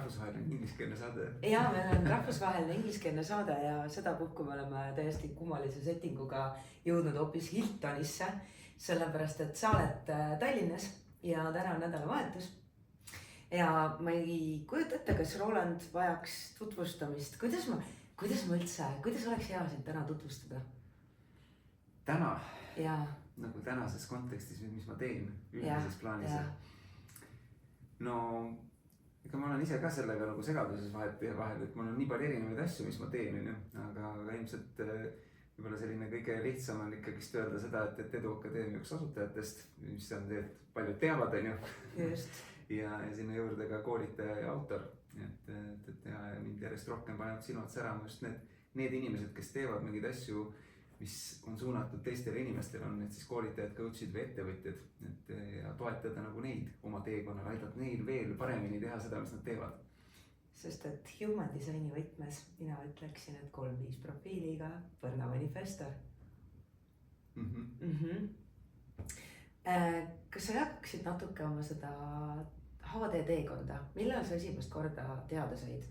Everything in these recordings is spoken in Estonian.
rahvusvaheline ingliskeelne saade. Jaa, meil on rahvusvaheline ingliskeelne saade ja sedapuhku me oleme täiesti kummalise settinguga jõudnud hoopis Hiltonisse, sellepärast et sa oled Tallinnas ja täna on nädalavahetus. Ja ma ei kujuta ette, kas Roland vajaks tutvustamist. Kuidas oleks hea sind täna tutvustada? Täna? Jaa. Nagu tänases kontekstis, mis ma teen üldises plaanis. No, ega ma olen ise ka sellega nagu segaduses vahel, et mul on nii palju erinevaid asju, mis ma teen, aga ilmselt võib-olla selline kõige lihtsam on ikkagist öelda seda, et Edu Akadeemia üks asutajatest, mis on see, et paljud teavad, Just. ja sinna juurde ka koolitaja ja autor, et mind järjest rohkem panevad silmad särama just need inimesed, kes teevad mingeid asju, mis on suunatud teistele inimestele, on need siis koolitajad, coachid või ettevõtjad, ja toetada nagu neid oma teekonnal, aidata neil veel paremini teha seda, mis nad teevad. Sest et human designi võtmes mina ütleksin, et 3-5 profiiliga Põrna manifestor. Kas sa jakkaksid natuke oma seda HD teekonda? Millal sa esimest korda teada said,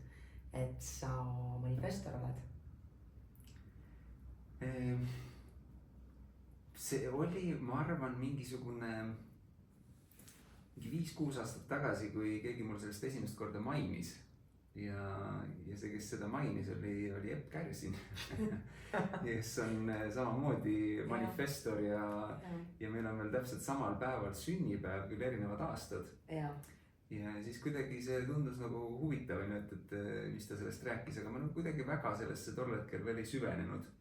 et sa manifestor oled? See oli, ma arvan, mingisugune 5-6 aastat tagasi, kui keegi mul sellest esimest korda mainis. Ja see, kes seda mainis, oli Epp Kärsin, kes on samamoodi manifestor ja meil on veel täpselt samal päeval sünnipäev, küll erinevad aastad. Ja siis kuidagi see tundus nagu huvitav, et mis ta sellest rääkis, aga ma kuidagi väga sellesse tol hetkel veel ei süvenenud.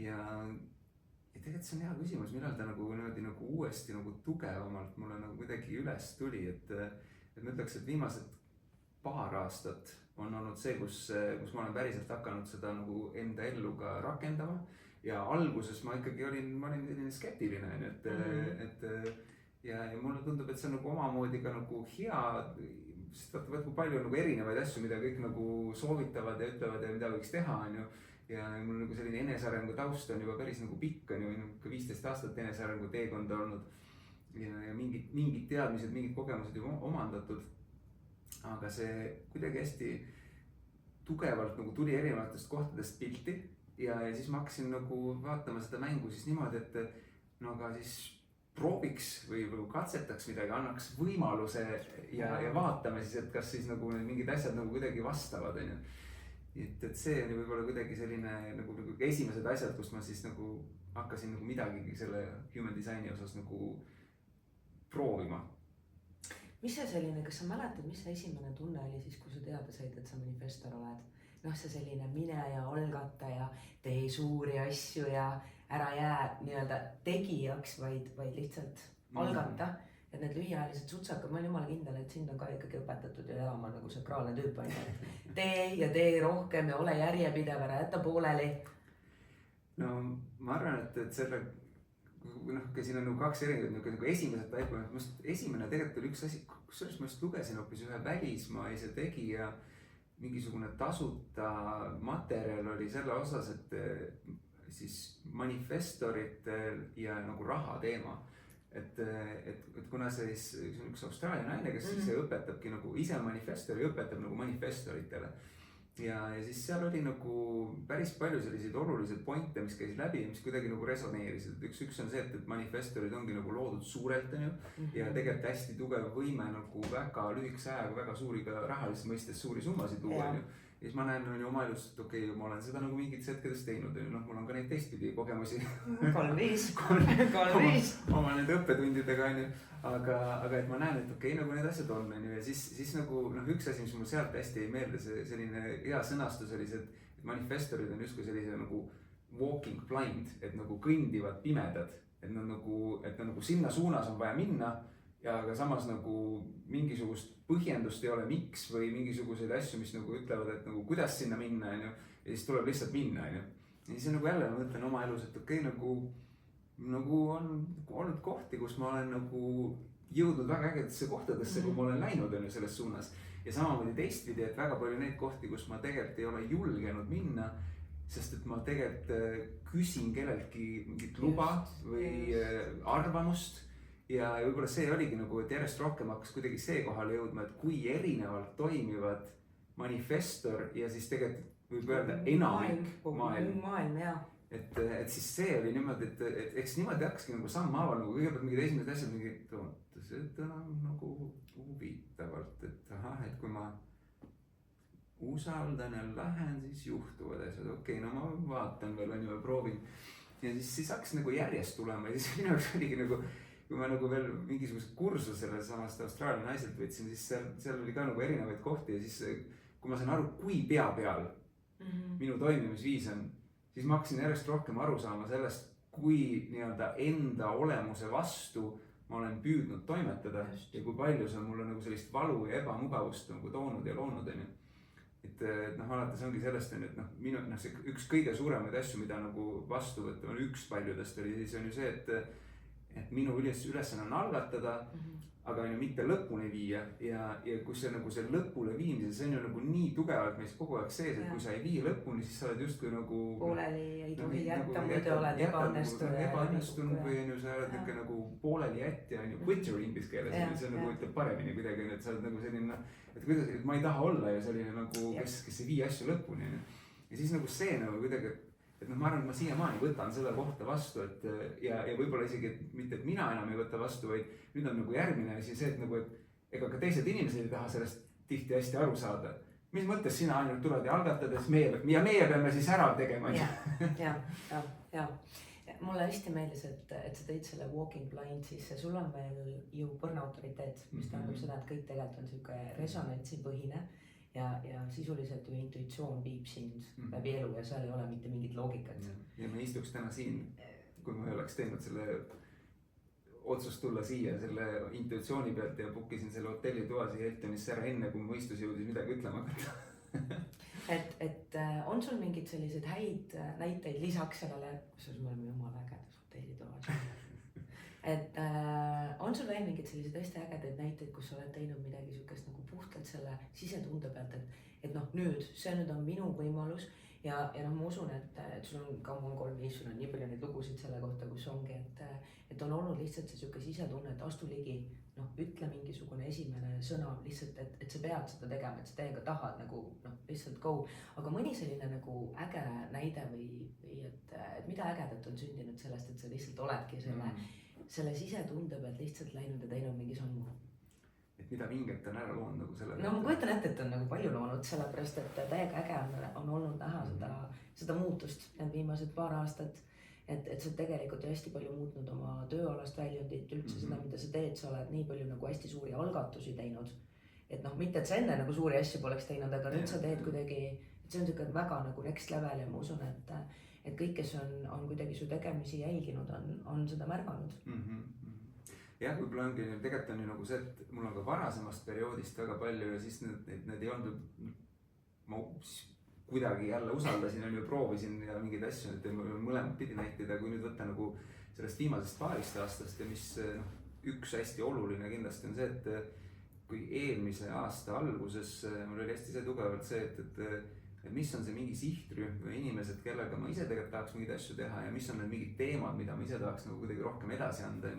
Ja tegelikult see on hea küsimus, millal ta nagu uuesti nagu tugevamalt mulle nagu kuidagi üles tuli, et ma ütleks, et viimased paar aastat on olnud see, kus ma olen päriselt hakanud seda nagu enda ellu ka rakendama ja alguses ma ikkagi olin selline skeptiline, ja mulle tundub, et see on nagu omamoodi ka nagu hea, sest vaata kui palju nagu erinevaid asju, mida kõik nagu soovitavad ja ütlevad ja mida võiks teha, ja mul nagu selline enesearengu taust on juba päris nagu pikk, on 15 aastat enesearengu teekonda olnud ja mingid teadmised, mingid kogemused juba omandatud. Aga see kuidagi hästi tugevalt nagu tuli erinevatest kohtadest pilti ja siis ma hakkasin nagu vaatama seda mängu siis niimoodi, et no aga siis prooviks või katsetaks midagi, annaks võimaluse ja vaatame siis, et kas siis nagu mingid asjad nagu kuidagi vastavad. Et see oli võib-olla kuidagi selline nagu esimesed asjad, kus ma siis nagu hakkasin nagu midagi selle human designi osas nagu proovima. Mis see selline, kas sa mäletad, mis see esimene tunne oli siis, kui sa teada said, et sa manifestor oled? Noh, see selline mine ja algata ja tee suuri asju ja ära jää nii-öelda tegijaks, vaid lihtsalt algata. Et need lühiajalised sutsakad, ma olen jumala kindel, et sind on ka ikkagi õpetatud ja elama nagu sakraalne tüüp. Tee ja tee rohkem ja ole järjepidev, ära jätta pooleli. No ma arvan, et selle siin on nagu 2 erinevad nagu esimesed taipad. Esimene tegelikult oli üks asi, kusjuures ma just lugesin hoopis ühe välismaise tegija mingisugune tasuta materjal oli selle osas, et siis manifestoritel ja nagu raha teema. Et kuna see on üks Austraalia naine, kes siis õpetabki nagu ise manifestori, õpetab nagu manifestoritele. Ja siis seal oli nagu päris palju selliseid olulised pointe, mis käisid läbi ja mis kuidagi nagu resoneerisid. Üks on see, et manifestorid ongi nagu loodud suurelt ja tegelikult hästi tugev võime nagu väga lühikese ajaga väga suuri ka rahalises mõistes suuri summasid tuua. Ja siis ma näen oma elust, et okei, ma olen seda nagu mingit hetkedes teinud. Mul on ka neid teistpidi kogemusi. 3-5. Oma nende õppetundidega. Aga et ma näen, et okei, nagu need asjad on. Ja siis nagu üks asi, mis mul sealt hästi ei meelde, selline hea sõnastus oli see, et manifestorid on justkui sellise nagu walking blind, et nagu kõndivad pimedad. Et nad nagu sinna suunas on vaja minna. Ja aga samas nagu mingisugust põhjendust ei ole miks või mingisuguseid asju, mis nagu ütlevad, et nagu kuidas sinna minna, ja siis tuleb lihtsalt minna. Ja siis on nagu jälle, ma mõtlen oma elus, et okei, nagu on olnud kohti, kus ma olen nagu jõudnud väga ägedesse kohtadesse, kui ma olen läinud selles suunas. Ja samamoodi teistpidi, et väga palju neid kohti, kus ma tegelikult ei ole julgenud minna, sest et ma tegelikult küsin kelleltki mingit luba või arvamust. ja võib-olla see oligi nagu, et järjest rohkem hakkas kuidagi see kohale jõudma, et kui erinevalt toimivad manifestor ja siis tegelikult võib öelda enamik maailm, jah. Et siis see oli niimoodi, et eks niimoodi hakkaski nagu sammhaaval nagu kõigepealt mingid esimesed asjad mingi, seda nagu huvitavalt, et ahah, et kui ma usaldan ja lähen, siis juhtuvad asjad, okei, no ma vaatan veel, on ju, proovin. Ja siis hakkas nagu järjest tulema ja siis minu jaoks oligi nagu, kui ma nagu veel mingisugused kursusele samast Austraalia naiselt võtsin, siis seal oli ka nagu erinevaid kohti ja siis kui ma sain aru, kui pea peal minu toimimisviis on, siis ma hakkasin järjest rohkem aru saama sellest, kui nii-öelda enda olemuse vastu ma olen püüdnud toimetada ja kui palju see on mulle nagu sellist valu ja ebamugavust nagu toonud ja loonud, on ju. Et noh, alates ongi sellest, et noh, see üks kõige suuremaid asju, mida nagu vastu võtta, on üks paljudest oli, siis on ju see, et minu ülesanne on algatada, aga on ju mitte lõpuni viia ja kui see nagu see lõpule viimise, see on ju nagu nii tugevalt meis kogu aeg sees, et kui sa ei vii lõpuni, siis sa oled justkui nagu pooleli ei tohi jätta, muidu oled ebaõnnestunud või on ju, sa oled ikka nagu pooleli jätja, on ju, quitter inglise keeles, see nagu ütleb paremini kuidagi, et sa oled nagu selline, et kuidas, et ma ei taha olla ju selline nagu, kes ei vii asju lõpuni, ja siis nagu see nagu kuidagi, et noh, ma arvan, et ma siiamaani võtan seda kohta vastu, et ja võib-olla isegi, et mitte, et mina enam ei võta vastu, vaid nüüd on nagu järgmine asi see, et nagu, et ega ka teised inimesed ei taha sellest tihti hästi aru saada. Mis mõttes sina ainult tuled ja algatad, et meie peame siis ära tegema. Ja. Mulle hästi meeldis, et sa tõid selle walking blind sisse, sul on veel ju põrnaautoriteet, mis tähendab seda, et kõik tegelikult on siuke resonantsipõhine. Ja sisuliselt ju intuitsioon viib sind läbi elu ja seal ei ole mitte mingit loogikat. Ja me istuks täna siin, kui ma ei oleks teinud selle otsust tulla siia selle intuitsiooni pealt ja bookisin selle hotellitoa siia Hiltonisse ära enne, kui mõistus jõudis midagi ütlema hakata. et on sul mingid sellised häid näiteid lisaks sellele, kusjuures me oleme jumala ägedas hotellitoas. Et on sul veel mingid sellised hästi ägedaid näiteid, kus sa oled teinud midagi sihukest nagu puhtalt selle sisetunde pealt, et noh, nüüd, see nüüd on minu võimalus ja noh, ma usun, et sul on ka mul 3 viis, sul on nii palju neid lugusid selle kohta, kus ongi, et on olnud lihtsalt see sihuke sisetunne, et astu ligi, noh, ütle mingisugune esimene sõna lihtsalt, et sa pead seda tegema, et sa täiega tahad nagu noh, lihtsalt go, aga mõni selline nagu äge näide või et mida ägedat on sündinud sellest, et sa lihtsalt oledki selle sisetunde pealt lihtsalt läinud ja teinud mingi sammu. Et mida vinget on ära loonud nagu selle pealt? No ma kujutan ette, et on nagu palju loonud, sellepärast et täiega äge on olnud näha seda muutust need viimased paar aastat. Et sa tegelikult hästi palju muutnud oma tööalast väljundit, üldse seda, mida sa teed, sa oled nii palju nagu hästi suuri algatusi teinud. Et noh, mitte et sa enne nagu suuri asju poleks teinud, aga nüüd sa teed kuidagi, et see on siuke väga nagu next level ja ma usun, et kõik, kes on kuidagi su tegemisi jälginud, on seda märganud. Jah, võib-olla ongi, tegelikult on ju nagu see, et mul on ka varasemast perioodist väga palju ja siis need ei olnud, ma kuidagi jälle usaldasin, on ju proovisin ja mingeid asju, et mõlemad pidi näitida, kui nüüd võtta nagu sellest viimasest paarist aastast ja mis üks hästi oluline kindlasti on see, et kui eelmise aasta alguses mul oli hästi see tugevalt see, et mis on see mingi sihtrühm või inimesed, kellega ma ise tegelikult tahaks mingeid asju teha ja mis on need mingid teemad, mida ma ise tahaks nagu kuidagi rohkem edasi anda.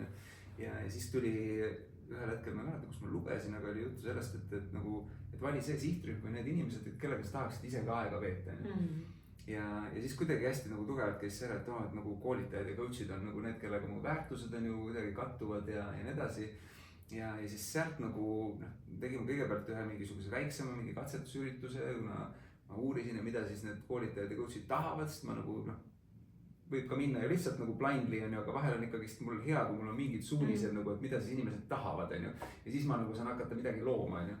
Ja siis tuli ühel hetkel, ma ei mäleta, kus ma lugesin, aga oli juttu sellest, et vali see sihtrühm või need inimesed, kellega sa tahaksid ise ka aega veeta. Ja siis kuidagi hästi nagu tugevalt käis selle, et nagu koolitajad ja coach'id on nagu need, kellega mu väärtused on ju kuidagi kattuvad ja nii edasi. Ja siis sealt nagu tegime kõigepealt ühe mingisuguse väiksema mingi katsetusürituse, kuna ma uurisin ja mida siis need koolitajad ja coach'id tahavad, sest ma nagu võib ka minna ju lihtsalt nagu blindly on ju, aga vahel on ikkagi mul hea, kui mul on mingid suunised nagu, et mida siis inimesed tahavad on ju. Ja siis ma nagu saan hakata midagi looma on ju.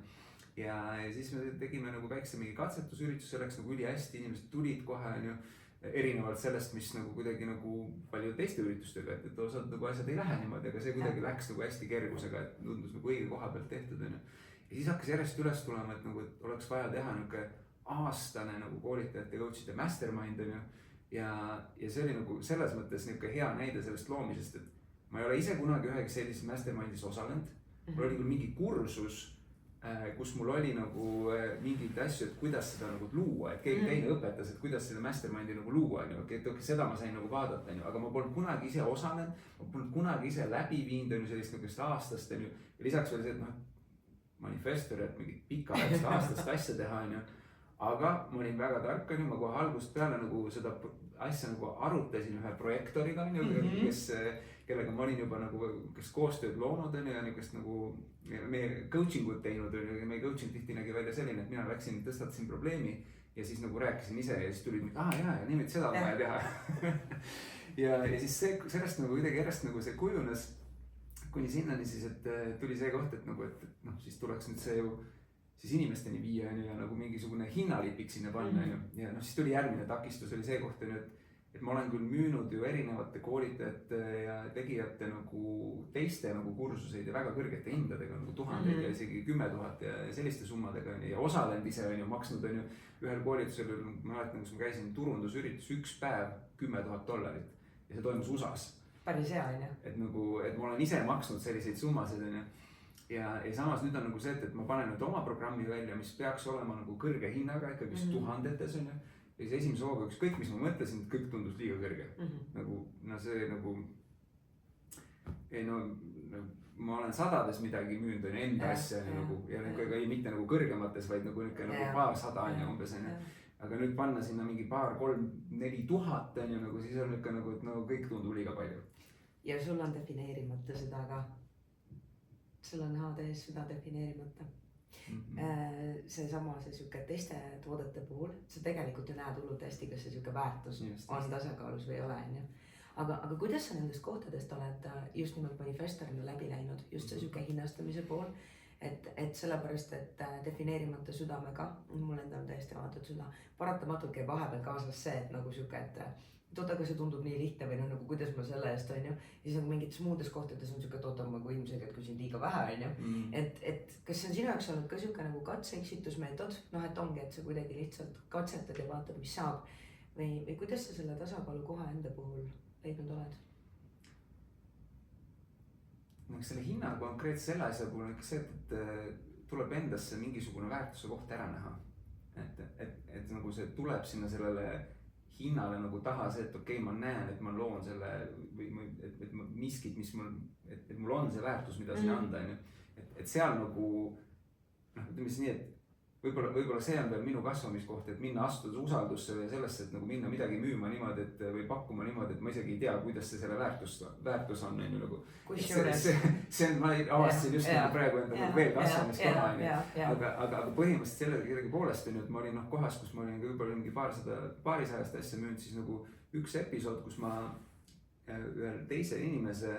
Ja siis me tegime nagu väikse mingi katsetusüritus, see läks nagu üli hästi, inimesed tulid kohe on ju. Erinevalt sellest, mis nagu kuidagi nagu palju teiste üritustega, et osad nagu asjad ei lähe niimoodi, aga see kuidagi läks nagu hästi kergusega, et tundus nagu õige koha pealt tehtud on ju. Ja siis hakkas järjest üles tulema, et nagu et oleks vaja teha niuke aastane nagu koolitajate coach'ide mastermind on ju. Ja see oli nagu selles mõttes niuke hea näide sellest loomisest, et ma ei ole ise kunagi ühegi sellises mastermindis osalenud. Mul oli küll mingi kursus kus mul oli nagu mingeid asju, et kuidas seda nagu luua, et keegi teine õpetas, et kuidas seda mastermind'i nagu luua, on ju, et seda ma sain nagu vaadata, on ju, aga ma polnud kunagi ise osalenud, ma polnud kunagi ise läbi viinud, on ju, sellist nagu aastast, on ju, ja lisaks veel see, et noh, manifestor, et mingit pikaajalist aastast asja teha, on ju, aga ma olin väga tark, on ju, ma kohe algusest peale nagu seda asja nagu arutasin ühe projektoriga, on ju, kellega ma olin juba nagu kas koostööd loonud, on ju, ja niukest nagu meie coaching ut teinud, on ju, ja meie coaching tihti nägi välja selline, et mina läksin, tõstatasin probleemi ja siis nagu rääkisin ise ja siis tulid, ja niimoodi seda on vaja teha. ja siis sellest nagu kuidagi järjest nagu see kujunes kuni sinnani siis, et tuli see koht, et noh, siis tuleks nüüd see ju siis inimesteni viia, on ju, ja nagu mingisugune hinnalipik sinna panna, on ju, ja noh, siis tuli järgmine takistus, oli see koht, on ju, et ma olen küll müünud ju erinevate koolitajate ja tegijate nagu teiste nagu kursuseid ja väga kõrgete hindadega nagu 1000 ja isegi 10 000 ja selliste summadega ja osalenud ise on ju, maksnud on ju ühel koolitusel, ma mäletan, kus ma käisin turundusüritus, üks päev $10,000 ja see toimus USA-s. Päris hea, on ju. Et nagu, et ma olen ise maksnud selliseid summasid, on ju. Ja samas nüüd on nagu see, et ma panen nüüd oma programmi välja, mis peaks olema nagu kõrge hinnaga, ikkagi tuhandetes, on ju. Ja siis esimese hooga ükskõik, mis ma mõtlesin, et kõik tundus liiga kõrge. Nagu, no see nagu, ei no, ma olen sadades midagi müünud, on ju, enda asja, nagu, ja ei mitte nagu kõrgemates, vaid nagu paar sada, on ju, umbes, on ju. Aga nüüd panna sinna mingi 2,000–3,000–4,000 on ju, nagu siis on ikka nagu, et no kõik tundub liiga palju. Ja sul on defineerimata seda ka. Sul on HDS seda defineerimata. See sama, see siuke teiste toodete puhul, sa tegelikult ju näed hullult hästi, kas see siuke väärtus on tasakaalus või ei ole, on ju. Aga kuidas sa nendest kohtadest oled just nimelt manifestorina läbi läinud, just see siuke hinnastamise pool, et sellepärast, et defineerimata südamega, mul endal on täiesti avatud süda, paratamatult käib vahepeal kaasas see, et nagu siuke, et aga see tundub nii lihtne või nagu kuidas ma selle eest, on ju. Ja siis nagu mingites muudes kohtades on siuke, et ma kui ilmselgelt küsin liiga vähe, on ju. Et kas see on sinu jaoks olnud ka siuke nagu katse-eksitusmeetod, noh, et ongi, et sa kuidagi lihtsalt katsetad ja vaatad, mis saab. Või kuidas sa selle tasakaalu koha enda puhul leidnud oled? Selle hinna konkreetse selle asja puhul on ikka see, et tuleb endasse mingisugune väärtuse koht ära näha. Et nagu see tuleb sinna sellele hinnale nagu taha see, et okei, ma näen, et ma loon selle või et miskit, mis mul, et mul on see väärtus, mida siin anda, on ju. Et seal nagu, noh, ütleme siis nii, et võib-olla see on veel minu kasvamiskoht, et minna astuda usaldusse või sellesse, et nagu minna midagi müüma niimoodi, et või pakkuma niimoodi, et ma isegi ei tea, kuidas see selle väärtus on, on ju nagu. See on, ma avastasin just nagu praegu enda veel kasvamiskoha, on ju. Aga põhimõtteliselt sellegi poolest on ju, et ma olin kohas, kus ma olin võib-olla mingi paarisajast asja müünud, siis nagu üks episood, kus ma ühel teise inimese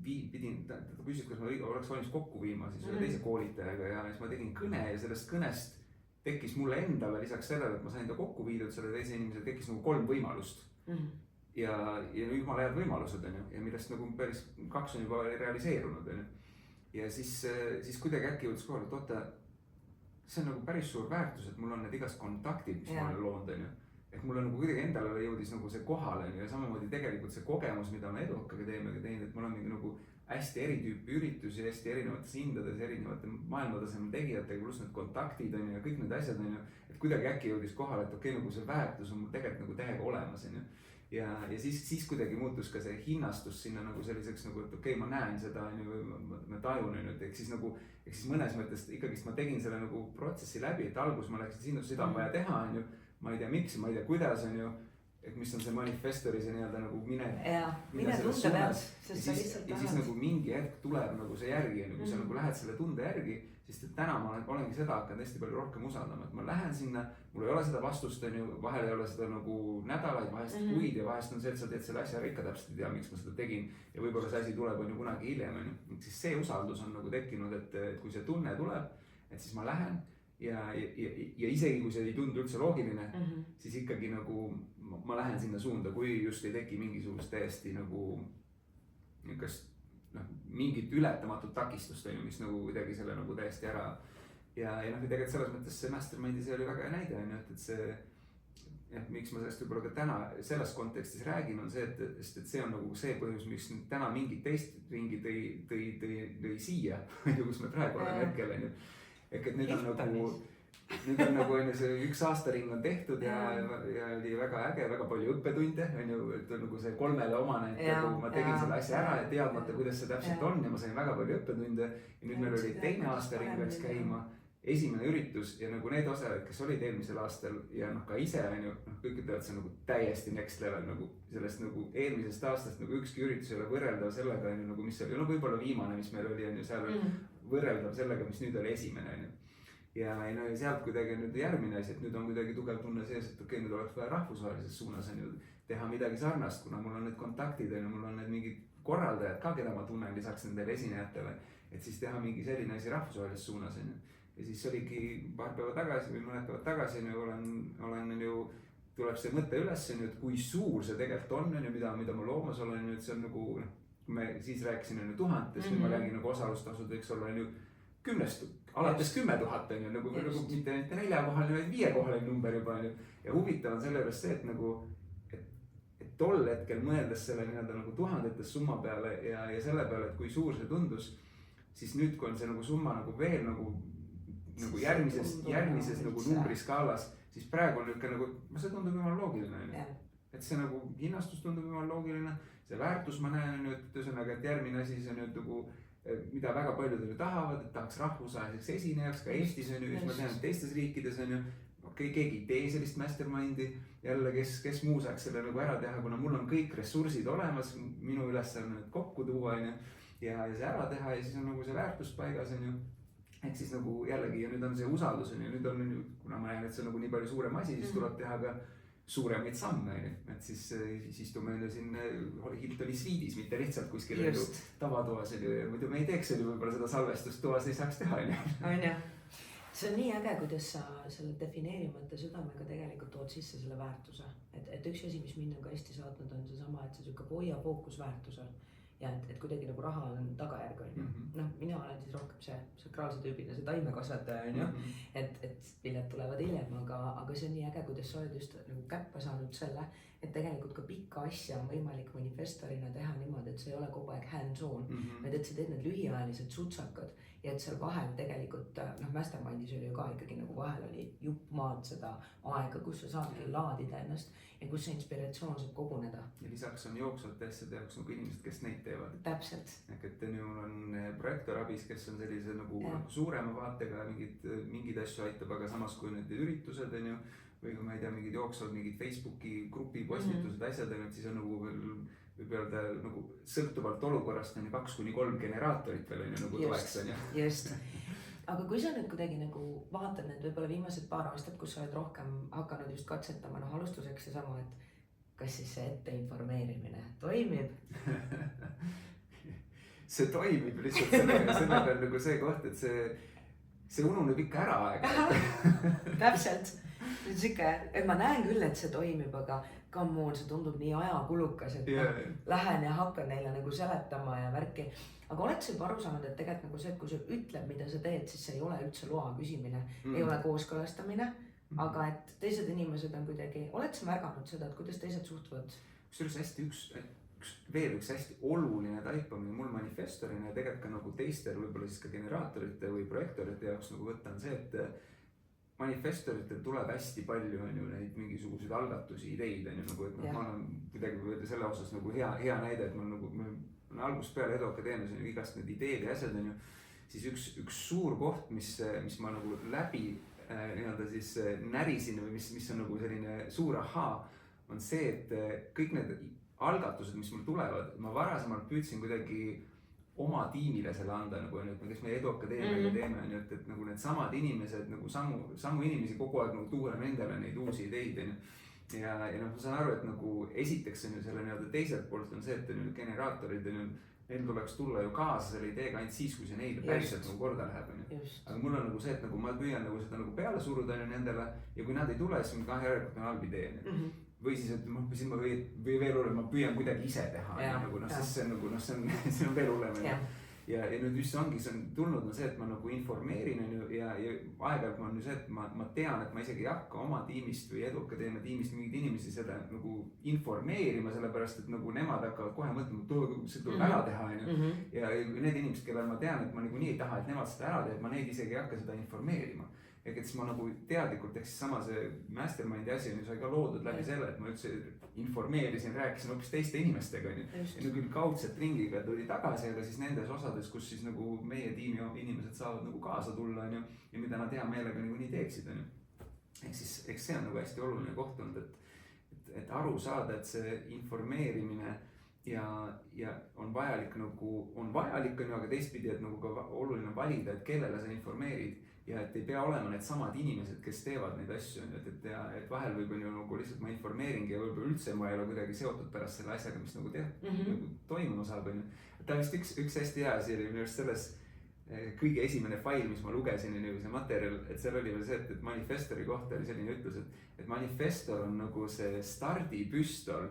pidin, ta küsis, kas ma oleks valmis kokku viima siis ühe teise koolitajaga ja siis ma tegin kõne ja sellest kõnest tekkis mulle endale lisaks sellele, et ma sain ta kokku viidud selle teise inimese, tekkis nagu 3 võimalust. Ja jumala head võimalused, on ju, ja millest nagu päris 2 on juba realiseerunud, on ju. Ja siis kuidagi äkki jõudis kohal, et oota, see on nagu päris suur väärtus, et mul on need igast kontaktid, mis ma olen loonud, on ju. Et mulle nagu kuidagi endale jõudis nagu see kohale ja samamoodi tegelikult see kogemus, mida me Edukaga teeme, et mul on mingi nagu hästi eritüüpi üritusi, hästi erinevates hindades, erinevate maailmatasemel tegijatega, pluss need kontaktid on ju ja kõik need asjad on ju, et kuidagi äkki jõudis kohale, et okei, nagu see väärtus on mul tegelikult nagu täiega olemas, on ju. Ja siis kuidagi muutus ka see hinnastus sinna nagu selliseks nagu, et okei, ma näen seda on ju, ma tajun on ju, et eks siis mõnes mõttes ikkagist ma tegin selle nagu protsessi läbi, et algus ma läksin sinna, seda on vaja teha, on ju. Ma ei tea miks, ma ei tea kuidas on ju, et mis on see manifestori see nii-öelda nagu mine tunde pealt, sest sa lihtsalt tahad. Ja siis nagu mingi hetk tuleb nagu see järgi, kui sa nagu lähed selle tunde järgi, sest et täna ma olengi seda hakanud hästi palju rohkem usaldama, et ma lähen sinna, mul ei ole seda vastust, on ju, vahel ei ole seda nagu nädalaid, vahest kuid ja vahest on see, et sa teed selle asja ära ikka täpselt ei tea, miks ma seda tegin ja võib-olla see asi tuleb on ju kunagi hiljem, on ju. Siis see usaldus on nagu tekkinud, et kui see tunne tuleb, et siis ma lähen ja isegi kui see ei tundu üldse loogiline, siis ikkagi nagu ma lähen sinna suunda, kui just ei teki mingisugust täiesti nagu niukest mingit ületamatut takistust, mis nagu kuidagi selle nagu täiesti ära ja tegelikult selles mõttes see mastermind'i see oli väga hea näide, et see miks ma sellest võib-olla ka täna selles kontekstis räägin, on see, et see on nagu see põhjus, miks täna mingid teist ringi tõi siia, kus me praegu oleme hetkel, et nüüd on nagu on ju see 1 aastaring on tehtud ja oli väga äge, väga palju õppetunde on ju, et nagu see 3-le omane, et nagu ma tegin selle asja ära ja teadmata, kuidas see täpselt on ja ma sain väga palju õppetunde ja nüüd meil oli 2 aastaring peaks käima, esimene üritus ja nagu need osalejad, kes olid eelmisel aastal ja noh ka ise on ju, noh kõik ütlevad, see on nagu täiesti next level nagu sellest nagu eelmisest aastast nagu ükski üritus ei ole võrreldav sellega on ju nagu mis oli, no võib-olla viimane, mis meil oli on ju seal võrreldav sellega, mis nüüd oli esimene on ju. Ja no ja sealt kuidagi nüüd järgmine asi, et nüüd on kuidagi tugev tunne sees, et okei, nüüd oleks vaja rahvusvahelises suunas on ju teha midagi sarnast, kuna mul on need kontaktid on ju, mul on need mingid korraldajad ka, keda ma tunnen lisaks nendele esinejatele, et siis teha mingi selline asi rahvusvahelises suunas on ju. Ja siis oligi paar päeva tagasi või mõned päevad tagasi on ju, olen ju, tuleb see mõte üles on ju, et kui suur see tegelikult on ju, mida ma loomas olen ju, et see on nagu, noh, kui me siis rääkisin on ju 1000, nüüd ma räägin nagu osalustasud võiks olla on ju 10, alates 10 000 on ju, nagu mitte 4-kohaline, vaid 5-kohaline number juba on ju. Ja huvitav on selle juures see, et nagu, et tol hetkel mõeldes selle nii-öelda nagu tuhandetes summa peale ja selle peale, et kui suur see tundus, siis nüüd, kui on see nagu summa nagu veel nagu järgmises nagu numbriskaalas, siis praegu on niisugune nagu, see tundub jumala loogiline on ju. Et see nagu hinnastus tundub jumala loogiline, see väärtus ma näen on ju, et ühesõnaga, et järgmine asi see on nüüd nagu mida väga paljud ju tahavad, et tahaks rahvusvaheliseks esinejaks ka Eestis on ju, ma tean, et teistes riikides on ju, keegi ei tee sellist mastermindi, jälle kes muu saaks selle nagu ära teha, kuna mul on kõik ressursid olemas, minu ülesanne nüüd kokku tuua on ju, ja see ära teha ja siis on nagu see väärtus paigas on ju. Ehk siis nagu jällegi ja nüüd on see usaldus on ju, nüüd on ju, kuna ma näen, et see on nagu nii palju suurem asi, siis tuleb teha ka suuremaid samme, et siis istume siin Hiltoni sviidis, mitte lihtsalt kuskil tavatoas ja muidu me ei teeks võib-olla seda salvestust toas ei saaks teha. On ju. See on nii äge, kuidas sa selle defineerimata südamega tegelikult tood sisse selle väärtuse. Et üks asi, mis mind on ka hästi saatnud, on see sama, et see sükke hoia fookus väärtusel. Ja et kuidagi nagu raha on tagajärg on ju. Noh, mina olen siis rohkem see sakraalse tüübina, see taimekasvataja on ju. Et milled tulevad hiljem, aga see on nii äge, kuidas sa oled just nagu käppa saanud selle, et tegelikult ka pikka asja on võimalik manifestorina teha niimoodi, et see ei ole kogu aeg hands-on, vaid et sa teed need lühiajalised sutsakad ja et seal vahel tegelikult, noh, mastermindis oli ju ka ikkagi nagu vahel oli jupp maad seda aega, kus sa saadki laadida ennast ja kus see inspiratsioon saab koguneda. Ja lisaks on jooksvate asjade jaoks nagu inimesed, kes neid teevad. Täpselt. Et mul on projektorabis, kes on sellise nagu suurema vaatega mingid asju aitab, aga samas kui need üritused on ju, või kui ma ei tea, mingid jooksvad mingid Facebooki grupi postitused asjad, siis on nagu veel võib öelda nagu sõltuvalt olukorrast on ju 2-3 generaatorit veel on ju nagu toeks on ju. Just. Aga kui sa nüüd kuidagi nagu vaatad need võib-olla viimased paar aastat, kus sa oled rohkem hakanud just katsetama, noh alustuseks see sama, et kas siis see etteinformeerimine toimib? See toimib lihtsalt selle peal nagu see koht, et see ununeb ikka ära aega. Täpselt. Sikke, et ma näen küll, et see toimib, aga come on, see tundub nii ajakulukas, et lähen ja hakkan neile nagu seletama ja värki. Aga oled sa juba aru saanud, et tegelikult nagu see, et kui sa ütleb, mida sa teed, siis see ei ole üldse loa küsimine, ei ole kooskõlastamine, aga et teised inimesed on kuidagi, oled sa märganud seda, et kuidas teised suhtuvad? Veel üks hästi oluline taipamine mul manifestorina ja tegelikult ka nagu teistel võib-olla siis ka generaatorite või projektorite jaoks nagu võtta on see, et manifestoritel tuleb hästi palju on ju neid mingisuguseid algatusi, ideid on ju nagu, et ma olen kuidagi selle osas nagu hea näide, et mul on algusest peale Edu Akadeemias on ju igast need ideed ja asjad on ju, siis üks suur koht, mis ma nagu läbi nii-öelda siis närisin või mis on nagu selline suur ahaa, on see, et kõik need algatused, mis mul tulevad, ma varasemalt püüdsin kuidagi oma tiimile selle anda nagu on ju, et kes me Edu Akadeemiaga teeme on ju, et nagu need samad inimesed nagu samu inimesi kogu aeg nagu tuua nendele neid uusi ideid on ju. Ja noh, ma saan aru, et nagu esiteks on ju selle nii-öelda teiselt poolt on see, et generaatorid on ju, neil tuleks tulla ju kaasa selle ideega ainult siis, kui see neile päriselt nagu korda läheb on ju. Aga mul on nagu see, et nagu ma püüan nagu seda nagu peale suruda on ju nendele ja kui nad ei tule, siis ma järelikult on halb idee on ju. Või siis, et ma või veel hullem, ma püüan kuidagi ise teha, nagu noh, siis see on nagu, noh, see on veel hullem. ja nüüd just ongi, see on tulnud see, et ma nagu informeerin on ju ja aeg-ajalt on ju see, et ma tean, et ma isegi ei hakka oma tiimist või Edukadeemia tiimist mingeid inimesi seda nagu informeerima, sellepärast et nagu nemad hakkavad kohe mõtlema, see tuleb ära teha on ju. Ja need inimesed, kellel ma tean, et ma niikuinii ei taha, et nemad seda ära teeb, ma neid isegi ei hakka seda informeerima. Ehk et siis ma nagu teadlikult, ehk siis sama see mastermindi asi on ju sai ka loodud läbi selle, et ma üldse informeerisin, rääkisin hoopis teiste inimestega on ju. Ja nüüd küll kaudselt ringiga tuli tagasi, aga siis nendes osades, kus siis nagu meie tiimi inimesed saavad nagu kaasa tulla on ju. Ja mida nad hea meelega nagu nii teeksid on ju. Ehk siis, eks see on nagu hästi oluline koht olnud, et aru saada, et see informeerimine ja on vajalik nagu, on vajalik on ju, aga teistpidi, et nagu ka oluline valida, et kellele sa informeerid. Ja et ei pea olema need samad inimesed, kes teevad neid asju, et vahel võib on ju nagu lihtsalt ma informeeringi ja võib-olla üldse ma ei ole kuidagi seotud pärast selle asjaga, mis nagu nagu toimuma saab on ju. Ta vist üks hästi hea asi oli minu arust selles kõige esimene fail, mis ma lugesin on ju see materjal, et seal oli veel see, et manifestori kohta oli selline ütlus, et manifestor on nagu see stardipüstol.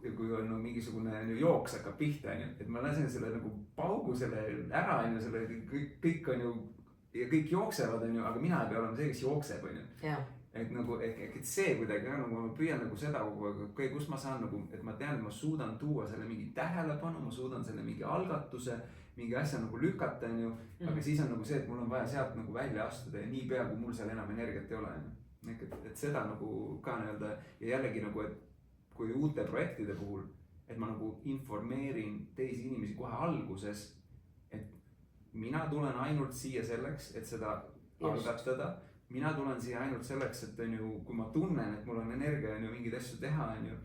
Kui on nagu mingisugune jooks hakkab pihta, et ma lasen selle nagu paugu selle ära, selle kõik on ju, ja kõik jooksevad, on ju, aga mina ei pea olema see, kes jookseb, on ju. Et nagu, et see kuidagi, nagu ma püüan nagu seda kogu aeg, kus ma saan nagu, et ma tean, et ma suudan tuua selle mingi tähelepanu, ma suudan selle mingi algatuse, mingi asja nagu lükata, on ju, aga siis on nagu see, et mul on vaja sealt nagu välja astuda ja nii pea, kui mul seal enam energiat ei ole, on ju. Et seda nagu ka nii-öelda ja jällegi nagu, et kui uute projektide puhul, et ma nagu informeerin teisi inimesi kohe alguses, et mina tulen ainult siia selleks, et seda algatada. Mina tulen siia ainult selleks, et on ju, kui ma tunnen, et mul on energia on ju mingeid asju teha on ju,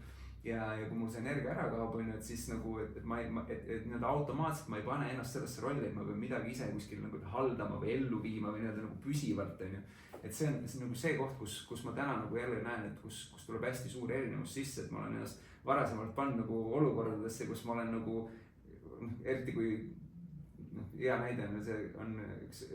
ja kui mul see energia ära kaob on ju, et siis nagu, et nii-öelda automaatselt ma ei pane ennast sellesse rolli, et ma pean midagi ise kuskil nagu haldama või ellu viima või nii-öelda nagu püsivalt on ju. Et see on nagu see koht, kus ma täna nagu jälle näen, et kus tuleb hästi suur erinevus sisse, et ma olen ennast varasemalt pannud nagu olukordadesse, kus ma olen nagu, eriti kui hea näide on, see on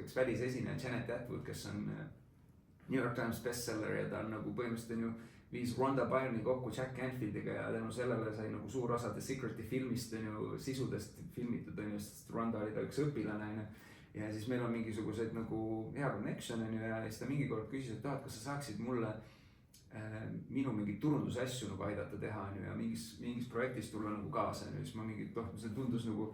üks välisesineja Janet Atwood, kes on New York Times bestseller ja ta on nagu põhimõtteliselt on ju viis Rhonda Byrne'i kokku Jack Canfieldiga ja tänu sellele sai nagu suur osa The Secret'i filmist on ju sisudest filmitud on ju, sest Rhonda oli ta üks õpilane on ju. Ja siis meil on mingisugused nagu hea connection on ju ja siis ta mingi kord küsis, et kas sa saaksid mulle minu mingeid turundusasju nagu aidata teha on ju ja mingis projektis tulla nagu kaasa on ju. Siis ma mingid, see tundus nagu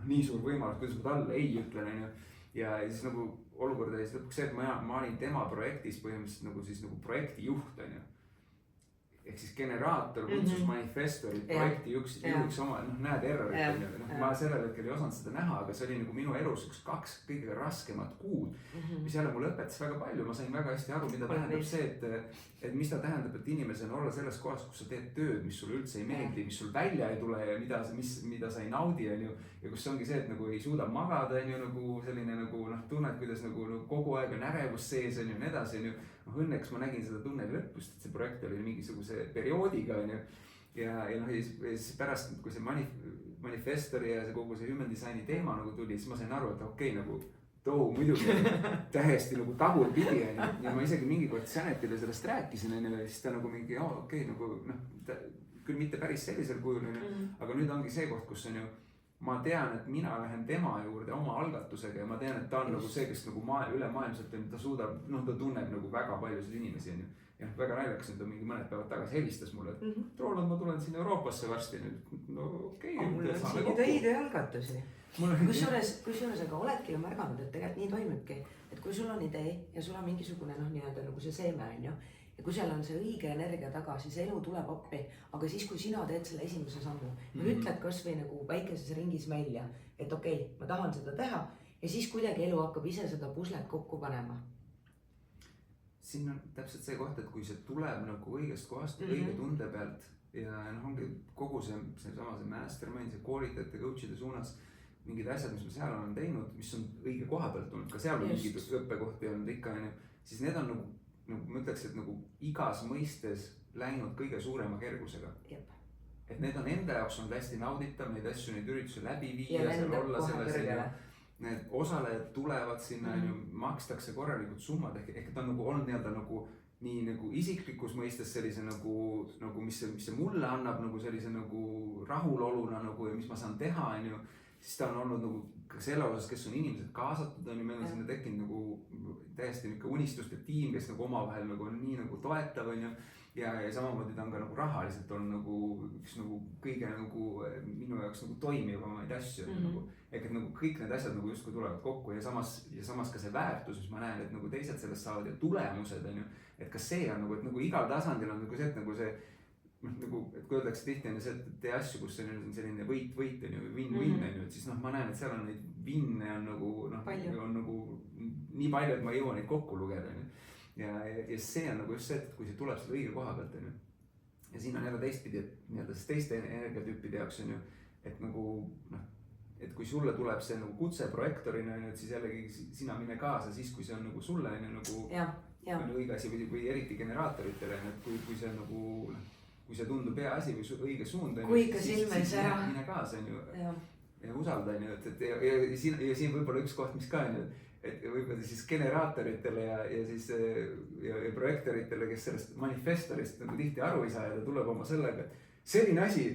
nii suur võimalus, kuidas ma talle ei ütlen on ju. Ja siis nagu olukord oli lõpuks see, et ma olin tema projektis põhimõtteliselt nagu siis nagu projektijuht on ju. Ehk siis generaator, kutsus manifestorid, projekti juhiks oma, näed errorit, ma sellel hetkel ei osanud seda näha, aga see oli nagu minu elus üks 2 kõige raskemat kuud, mis jälle mulle õpetas väga palju, ma sain väga hästi aru, mida tähendab see, et mis ta tähendab, et inimesena olla selles kohas, kus sa teed tööd, mis sulle üldse ei meeldi, mis sul välja ei tule ja mida sa ei naudi, on ju, ja kus ongi see, et nagu ei suuda magada, on ju, nagu selline nagu tunned, kuidas nagu kogu aeg on ärevus sees, on ju, nii edasi, on ju. Õnneks ma nägin seda tunneli lõpust, et see projekt oli mingisuguse perioodiga on ju. Ja siis pärast, kui see manifestori ja see kogu see human design'i teema nagu tuli, siis ma sain aru, et okei, nagu too muidugi tähesti nagu tagurpidi on ju. Ja ma isegi mingi kord Janetile sellest rääkisin on ju, ja siis ta nagu mingi, okei, nagu küll mitte päris sellisel kujul on ju. Aga nüüd ongi see koht, kus on ju, ma tean, et mina lähen tema juurde oma algatusega ja ma tean, et ta on nagu see, kes nagu ülemaailmselt ta suudab, ta tunneb nagu väga paljusid inimesi on ju. Ja väga naljakas, ta mingi mõned päevad tagasi helistas mulle, et Roland, ma tulen siin Euroopasse varsti nüüd. No okei. Mul on siin ideid ja algatusi. Kusjuures aga oledki ju märganud, et tegelikult nii toimibki, et kui sul on idee ja sul on mingisugune nii-öelda nagu see seeme on ju. Ja kui seal on see õige energia taga, siis elu tuleb appi, aga siis kui sina teed selle esimese sammu, ütled kas või nagu väikeses ringis välja, et okei, ma tahan seda teha ja siis kuidagi elu hakkab ise seda puslet kokku panema. Siin on täpselt see koht, et kui see tuleb nagu õigest kohast, õige tunde pealt ja ongi kogu see mastermind, see koolitajate, coach'ide suunas, mingid asjad, mis ma seal olen teinud, mis on õige koha pealt tulnud, ka seal on mingid õppekohti olnud ikka, siis need on nagu ma ütleks, et nagu igas mõistes läinud kõige suurema kergusega. Et need on enda jaoks on hästi nauditav, neid asju, neid üritusi läbi viia, seal olla selles, need osalejad tulevad sinna, makstakse korralikud summad, ehk ta on nagu olnud nii-öelda nagu nii nagu isiklikus mõistes sellise nagu mis see mulle annab nagu sellise nagu rahuloluna nagu ja mis ma saan teha, on ju. siis ta on olnud nagu ka selle osas, kes on inimesed kaasatud on ju, meil on sinna tekkinud nagu täiesti niisugune unistuste tiim, kes nagu omavahel nagu on nii nagu toetav on ju. Ja samamoodi ta on ka nagu rahaliselt on nagu üks nagu kõige nagu minu jaoks nagu toimivamaid asju nagu. Ehk et nagu kõik need asjad nagu justkui tulevad kokku ja samas ka see väärtus, mis ma näen, et nagu teised sellest saavad ja tulemused on ju. Et kas see on nagu, et nagu igal tasandil on nagu see, et nagu see nagu, et kui öeldakse tihti on see, et tee asju, kus on selline võit on ju, win-win on ju, et siis noh, ma näen, et seal on neid vinne on nagu noh, on nagu nii palju, et ma ei jõua neid kokku lugeda on ju. Ja see on nagu just see, et kui see tuleb selle õige koha pealt on ju. Ja siin on jälle teistpidi, et nii-öelda teiste energiatüüpide jaoks on ju, et nagu noh, et kui sulle tuleb see nagu kutse projektorina on ju, et siis jällegi sina mine kaasa siis, kui see on nagu sulle on ju nagu õige asi või eriti generaatoritele on ju, et kui see nagu noh, kui see tundub hea asi või õige suund on ju, siis mine kaasa on ju ja usalda on ju, et siin võib-olla üks koht, mis ka on ju, et võib-olla siis generaatoritele ja siis ja projektoritele, kes sellest manifestorist nagu tihti aru ei saa ja ta tuleb oma sellega, et selline asi,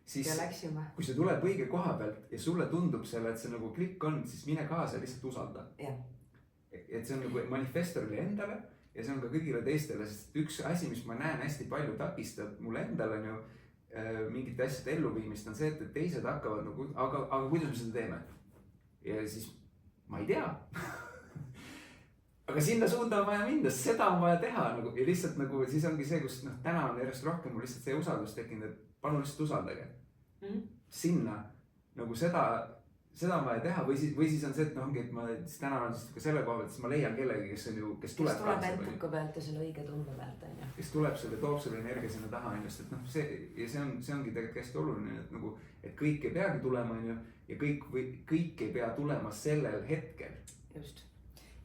siis kui see tuleb õige koha pealt ja sulle tundub selle, et see nagu klikk on, siis mine kaasa ja lihtsalt usalda. Et see on nagu manifestorile endale ja see on ka kõigile teistele, sest üks asi, mis ma näen hästi palju takistab mulle endale on ju mingite asjade elluviimist on see, et teised hakkavad nagu, aga kuidas me seda teeme? Ja siis ma ei tea. Aga sinna suunda on vaja minna, seda on vaja teha nagu, ja lihtsalt nagu siis ongi see, kus noh, täna on järjest rohkem mul lihtsalt see usaldus tekkinud, et palun lihtsalt usaldage. Sinna nagu seda on vaja teha või siis on see, et noh ongi, et ma siis täna on siis ka selle koha pealt, siis ma leian kellegi, kes on ju, kes tuleb entuka pealt ja selle õige tunde pealt on ju. Kes tuleb selle, toob selle energia sinna taha on just, et noh see ongi tegelikult hästi oluline, et nagu, et kõik ei peagi tulema on ju ja kõik ei pea tulema sellel hetkel. Just.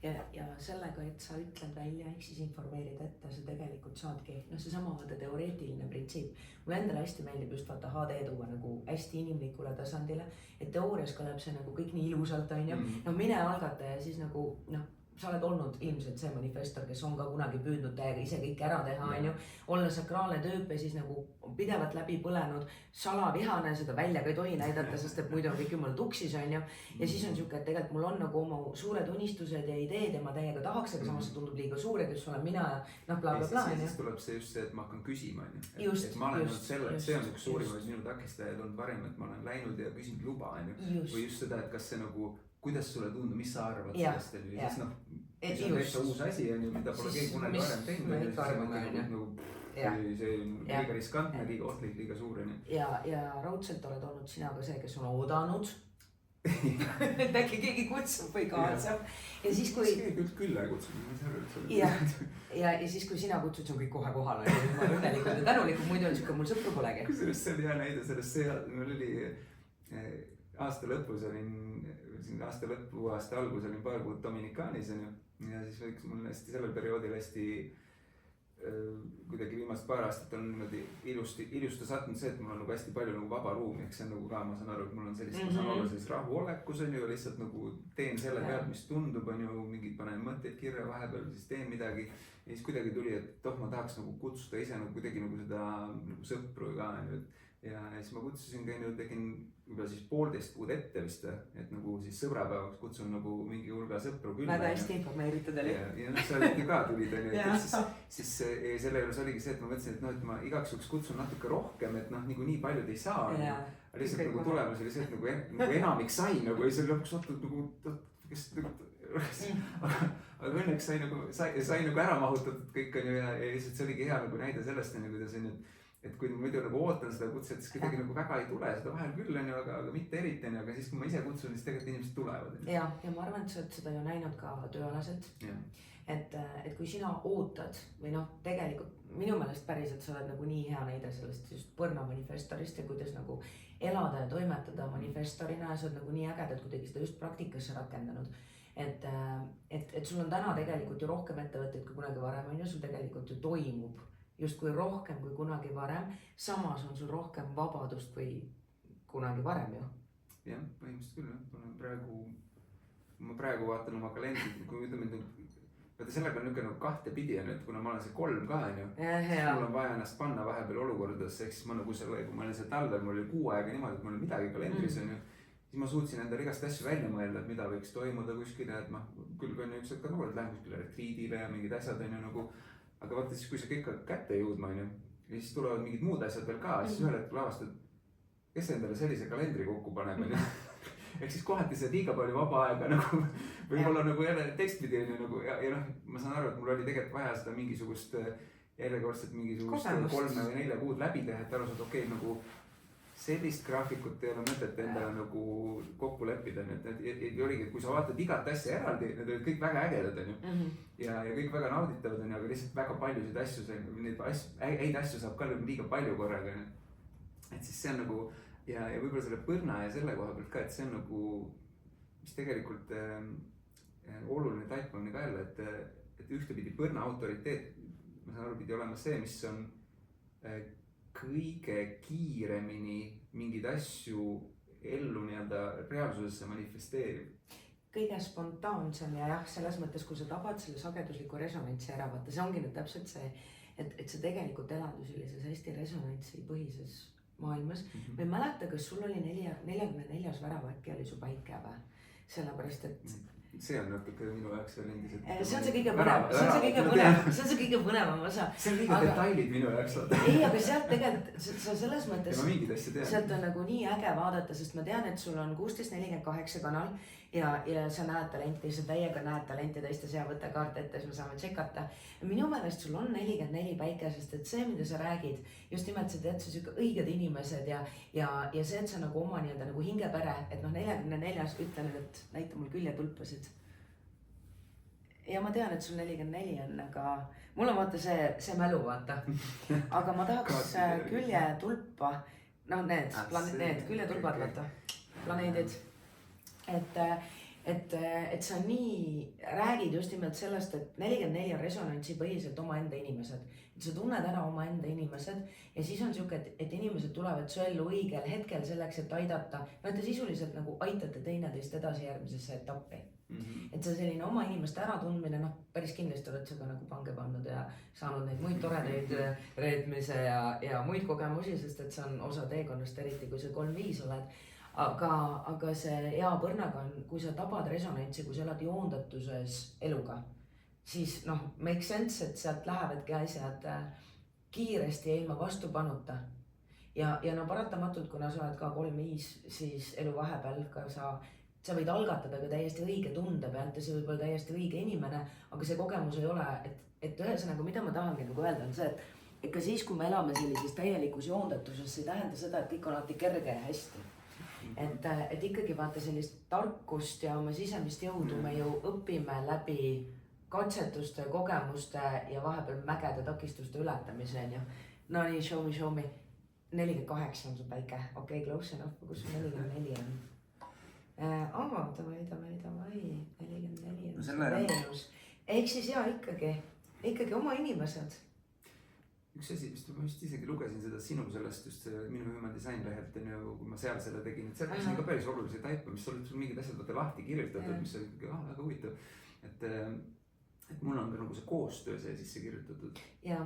Ja sellega, et sa ütled välja, ehk siis informeerid ette, sa tegelikult saadki, noh seesama vaata teoreetiline printsiip. Mulle endale hästi meeldib just vaata HD tuua nagu hästi inimlikule tasandile, et teoorias kõlab see nagu kõik nii ilusalt on ju. No mine algata ja siis nagu noh, sa oled olnud ilmselt see manifestor, kes on ka kunagi püüdnud täiega ise kõik ära teha on ju. Olla sakraalne tüüp ja siis nagu pidevalt läbi põlenud, salavihane, seda välja ka ei tohi näidata, sest et muidu on kõik jumal tuksis on ju. Ja siis on siuke, et tegelikult mul on nagu oma suured unistused ja ideed ja ma täiega tahaks, aga samas see tundub liiga suur, et just olen mina ja noh bla bla bla. Ja siis tuleb see just see, et ma hakkan küsima on ju. Et ma olen olnud selle, et see on üks suurimaid minu takistajaid olnud varem, et ma olen läinud ja küsinud luba on ju. Või just seda, et kas see nagu kuidas sulle tundub, mis sa arvad sellest on ju, ja siis noh, mis on täitsa uus asi on ju, mida pole keegi kunagi varem teinud on ju, siis see on liiga riskantne, liiga ohtlik, liiga suur on ju. Ja raudselt oled olnud sina ka see, kes on oodanud, et äkki keegi kutsub või kaasab. Ja siis kui... Küll ei kutsub, ma ei saa üldse. Ja siis kui sina kutsud, see on kõik kohe kohal, ma õnnelikult ja tänulikult, muidu on siuke, mul sõpru polegi. Kusjuures see oli hea näide sellest see, mul oli aasta lõpus olin, aasta lõpu aasta algus olin paar kuud Dominikaanis on ju. Ja siis mul hästi sellel perioodil hästi kuidagi viimast paar aastat on niimoodi ilusti sattunud see, et mul on nagu hästi palju nagu vaba ruumi, eks see on nagu ka, ma saan aru, et mul on sellist, ma saan olla sellist rahuolekus on ju, lihtsalt nagu teen selle pealt, mis tundub on ju, mingid panen mõtteid kirja vahepeal, siis teen midagi. Ja siis kuidagi tuli, et ma tahaks nagu kutsuda ise nagu kuidagi nagu seda nagu sõpru ka on ju. Ja siis ma kutsusin käinud, tegin juba siis 1,5 kuud ette vist, et nagu siis sõbrapäevaks kutsun nagu mingi hulga sõpru külla. Väga hästi informeeritud oli. Ja noh, sa olid ka tulid on ju, et siis selle juures oligi see, et ma mõtlesin, et noh, et ma igaks juhuks kutsun natuke rohkem, et noh, nii paljud ei saa. Lihtsalt nagu tulemus oli see, et nagu enamik sai nagu ja see lõpuks ootnud nagu, kes aga õnneks sai nagu ära mahutatud kõik on ju ja lihtsalt see oligi hea nagu näide sellest on ju, kuidas on ju, et kui ma muidu nagu ootan seda kutset, siis kuidagi nagu väga ei tule, seda vahel küll on ju, aga mitte eriti on ju, aga siis kui ma ise kutsun, siis tegelikult inimesed tulevad. Ja ma arvan, et sa oled seda ju näinud ka tööalaselt. Et kui sina ootad või noh, tegelikult minu meelest päriselt sa oled nagu nii hea näide sellest just põrna manifestorist ja kuidas nagu elada ja toimetada manifestorina ja sa oled nagu nii ägedad kuidagi seda just praktikasse rakendanud. Et sul on täna tegelikult ju rohkem ettevõtteid kui kunagi varem on ju, sul tegelikult ju toimub justkui rohkem kui kunagi varem, samas on sul rohkem vabadust kui kunagi varem ju. Jah, põhimõtteliselt küll, ma praegu vaatan oma kalendrit, kui ütleme, et sellega on niisugune kahte pidi on, et kuna ma olen see 3 ka on ju, siis mul on vaja ennast panna vahepeal olukordadesse, ehk siis ma nagu selle, kui ma olin see talvel, mul oli 6 aega niimoodi, et mul oli midagi kalendris on ju, siis ma suutsin endale igast asju välja mõelda, et mida võiks toimuda kuskile, et ma küll on üks hetk ka nagu, et lähen kuskile retriidile ja mingid asjad on ju nagu, aga vaata siis, kui see kõik hakkab kätte jõudma on ju, ja siis tulevad mingid muud asjad veel ka, siis ühel hetkel avastad, kes endale sellise kalendri kokku paneb on ju. Ehk siis kohati see liiga palju vaba aega nagu võib-olla nagu jälle teistpidi on ju nagu ja noh, ma saan aru, et mul oli tegelikult vaja seda mingisugust järjekordselt mingisugust 3 või 4 kuud läbi teha, et aru saada, okei, nagu sellist graafikut ei ole mõtet endale nagu kokku leppida, et oligi, et kui sa vaatad igat asja eraldi, need olid kõik väga ägedad on ju. Ja kõik väga nauditavad on ju, aga lihtsalt väga paljusid asju, neid häid asju saab ka liiga palju korraga on ju. Et siis see on nagu ja võib-olla selle põrna ja selle koha pealt ka, et see on nagu, mis tegelikult oluline taipamine ka jälle, et ühtepidi põrna autoriteet, ma saan aru, pidi olema see, mis on kõige kiiremini mingeid asju ellu nii-öelda reaalsusesse manifesteerib. Kõige spontaansem ja jah, selles mõttes, kui sa tabad selle sagedusliku resonantsi ära, vaata, see ongi nüüd täpselt see, et sa tegelikult elad ju sellises hästi resonantsi põhises maailmas. Ma ei mäleta, kas sul oli 44. värav äkki oli su päike või? Sellepärast, et see on natuke minu jaoks veel endiselt. See on see kõige põnevam, see on see kõige põnevam osa. See on liiga detailid minu jaoks. Ei, aga sealt tegelikult, sa selles mõttes, ja ma mingid asja tean. sealt on nagu nii äge vaadata, sest ma tean, et sul on 1648 kanal ja sa näed talenti, sa täiega näed talenti teistes ja võta kaart ette, siis me saame tšekata. Minu meelest sul on 44 päike, sest et see, mida sa räägid, just nimelt sa tead, sa siuke õiged inimesed ja see, et sa nagu oma nii-öelda nagu hingepere, et noh, 44 ütlen, et näita mul küljetulpasid. Ja ma tean, et sul 44 on, aga mul on vaata see mälu, vaata. Aga ma tahaks küljetulpa, noh need küljetulpad, vaata, planeedid. Et sa nii räägid just nimelt sellest, et 44 on resonantsi põhiselt omaenda inimesed. Et sa tunned ära omaenda inimesed ja siis on siuke, et inimesed tulevad su ellu õigel hetkel selleks, et aidata. No et te sisuliselt nagu aitate teineteist edasi järgmisesse etappi. Et see selline oma inimeste äratundmine, noh päris kindlasti oled sa ka nagu pange pannud ja saanud neid muid toredaid reetmise ja muid kogemusi, sest et see on osa teekonnast, eriti kui sa 3-5 oled. Aga see hea põrnaga on, kui sa tabad resonantsi, kui sa elad joondatuses eluga, siis noh, make sense, et sealt lähevadki asjad kiiresti ja ilma vastupanuta. Ja no paratamatult, kuna sa oled ka 3-5, siis elu vahepeal ka sa võid algatada ka täiesti õige tunde pealt ja see võib olla täiesti õige inimene, aga see kogemus ei ole, et ühesõnaga, mida ma tahangi nagu öelda on see, et ka siis, kui me elame sellises täielikus joondatuses, see ei tähenda seda, et kõik on alati kerge ja hästi. Et ikkagi vaata sellist tarkust ja oma sisemist jõudu me ju õpime läbi katsetuste, kogemuste ja vahepeal mägede takistuste ületamise on ju. No nii, show me. 48 on su päike, okei, close enough, kus su 44 on? Davai, 44 on su Veenus. Ehk siis jaa, ikkagi oma inimesed. Üks asi, ma vist isegi lugesin seda sinu sellest just minu Human Design lehelt, kui ma seal selle tegin, et seal on ka päris olulisi taipa, mis sul mingid asjad võtta lahti kirjutatud, mis oli väga huvitav. Et mul on ka nagu see koostöö see sisse kirjutatud. Ja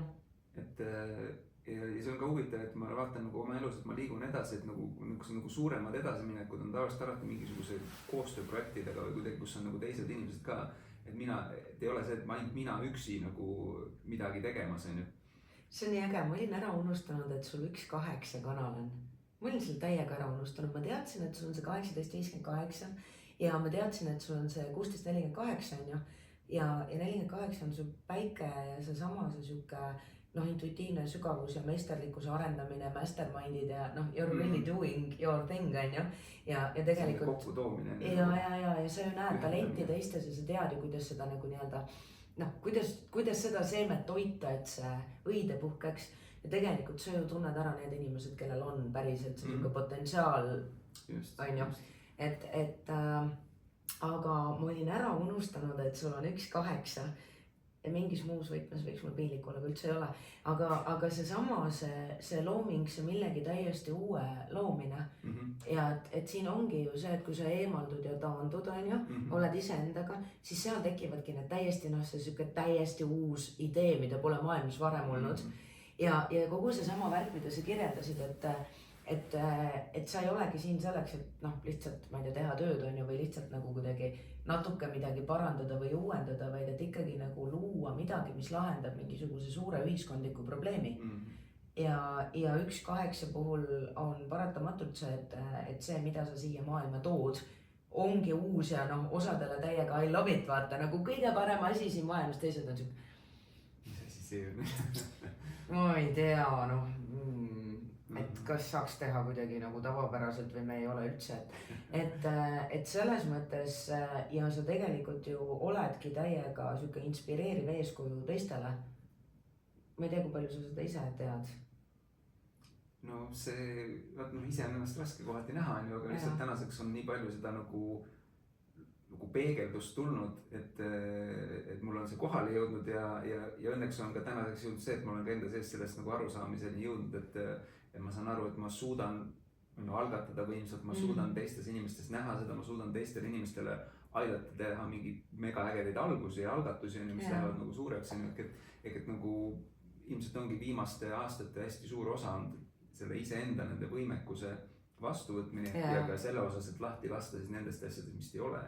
see on ka huvitav, et ma vaatan nagu oma elus, et ma liigun edasi, et nagu suuremad edasiminekud on tavaliselt alati mingisuguse koostööprojektidega või kuidagi, kus on nagu teised inimesed ka. Et ei ole see, et mina üksi nagu midagi tegemas on ju. See on nii äge, ma olin ära unustanud, et sul 1-8 kanal on. Ma olin seal täiega ära unustanud, ma teadsin, et sul on see 18-58 ja ma teadsin, et sul on see 16-48 on ju. Ja 48 on sul päike ja see sama see siuke intuitiivne sügavus ja meisterlikkuse arendamine, mastermindid ja you're really doing your thing on ju. Ja tegelikult kokku toomine. Ja sa ju näed talenti teistes ja sa tead ju, kuidas seda nagu nii-öelda kuidas seda seemet toita, et see õide puhkeks ja tegelikult sa ju tunned ära need inimesed, kellel on päriselt see potentsiaal on ju. Aga ma olin ära unustanud, et sul on 1-8 ja mingis muus võtmes võiks mul piinlik olla, kui üldse ei ole. Aga see looming, see millegi täiesti uue loomine ja et siin ongi ju see, et kui sa eemaldud ja taandud on ju, oled iseendaga, siis seal tekivadki need täiesti see siuke täiesti uus idee, mida pole maailmas varem olnud. Ja kogu see sama värk, mida sa kirjeldasid, et sa ei olegi siin selleks, et noh, lihtsalt ma ei tea, teha tööd on ju, või lihtsalt nagu kuidagi natuke midagi parandada või uuendada, vaid et ikkagi nagu luua midagi, mis lahendab mingisuguse suure ühiskondliku probleemi. Ja 1-8 puhul on paratamatult see, et see, mida sa siia maailma tood, ongi uus ja noh, osadele täiega I love it, vaata nagu kõige parem asi siin maailmas, teised on siuke. Mis asi see on? Ma ei tea, noh. Et kas saaks teha kuidagi nagu tavapäraselt või me ei ole üldse, et selles mõttes ja sa tegelikult ju oledki täiega siuke inspireeriv eeskuju teistele. Ma ei tea, kui palju sa seda ise tead. No see, ise on ennast raske kohati näha, aga lihtsalt tänaseks on nii palju seda nagu peegeldust tulnud, et mul on see kohale jõudnud ja õnneks on ka tänaseks jõudnud see, et mul on ka enda sees sellest nagu arusaamiseni jõudnud, et ma saan aru, et ma suudan algatada võimsalt, ma suudan teistes inimestes näha seda, ma suudan teistele inimestele aidata teha mingi mega ägedaid algusi ja algatusi, mis lähevad nagu suureks, et nagu ilmselt ongi viimaste aastate hästi suur osa on selle iseenda nende võimekuse vastuvõtmine ja ka selle osas, et lahti lasta siis nendest asjadest, mis ei ole.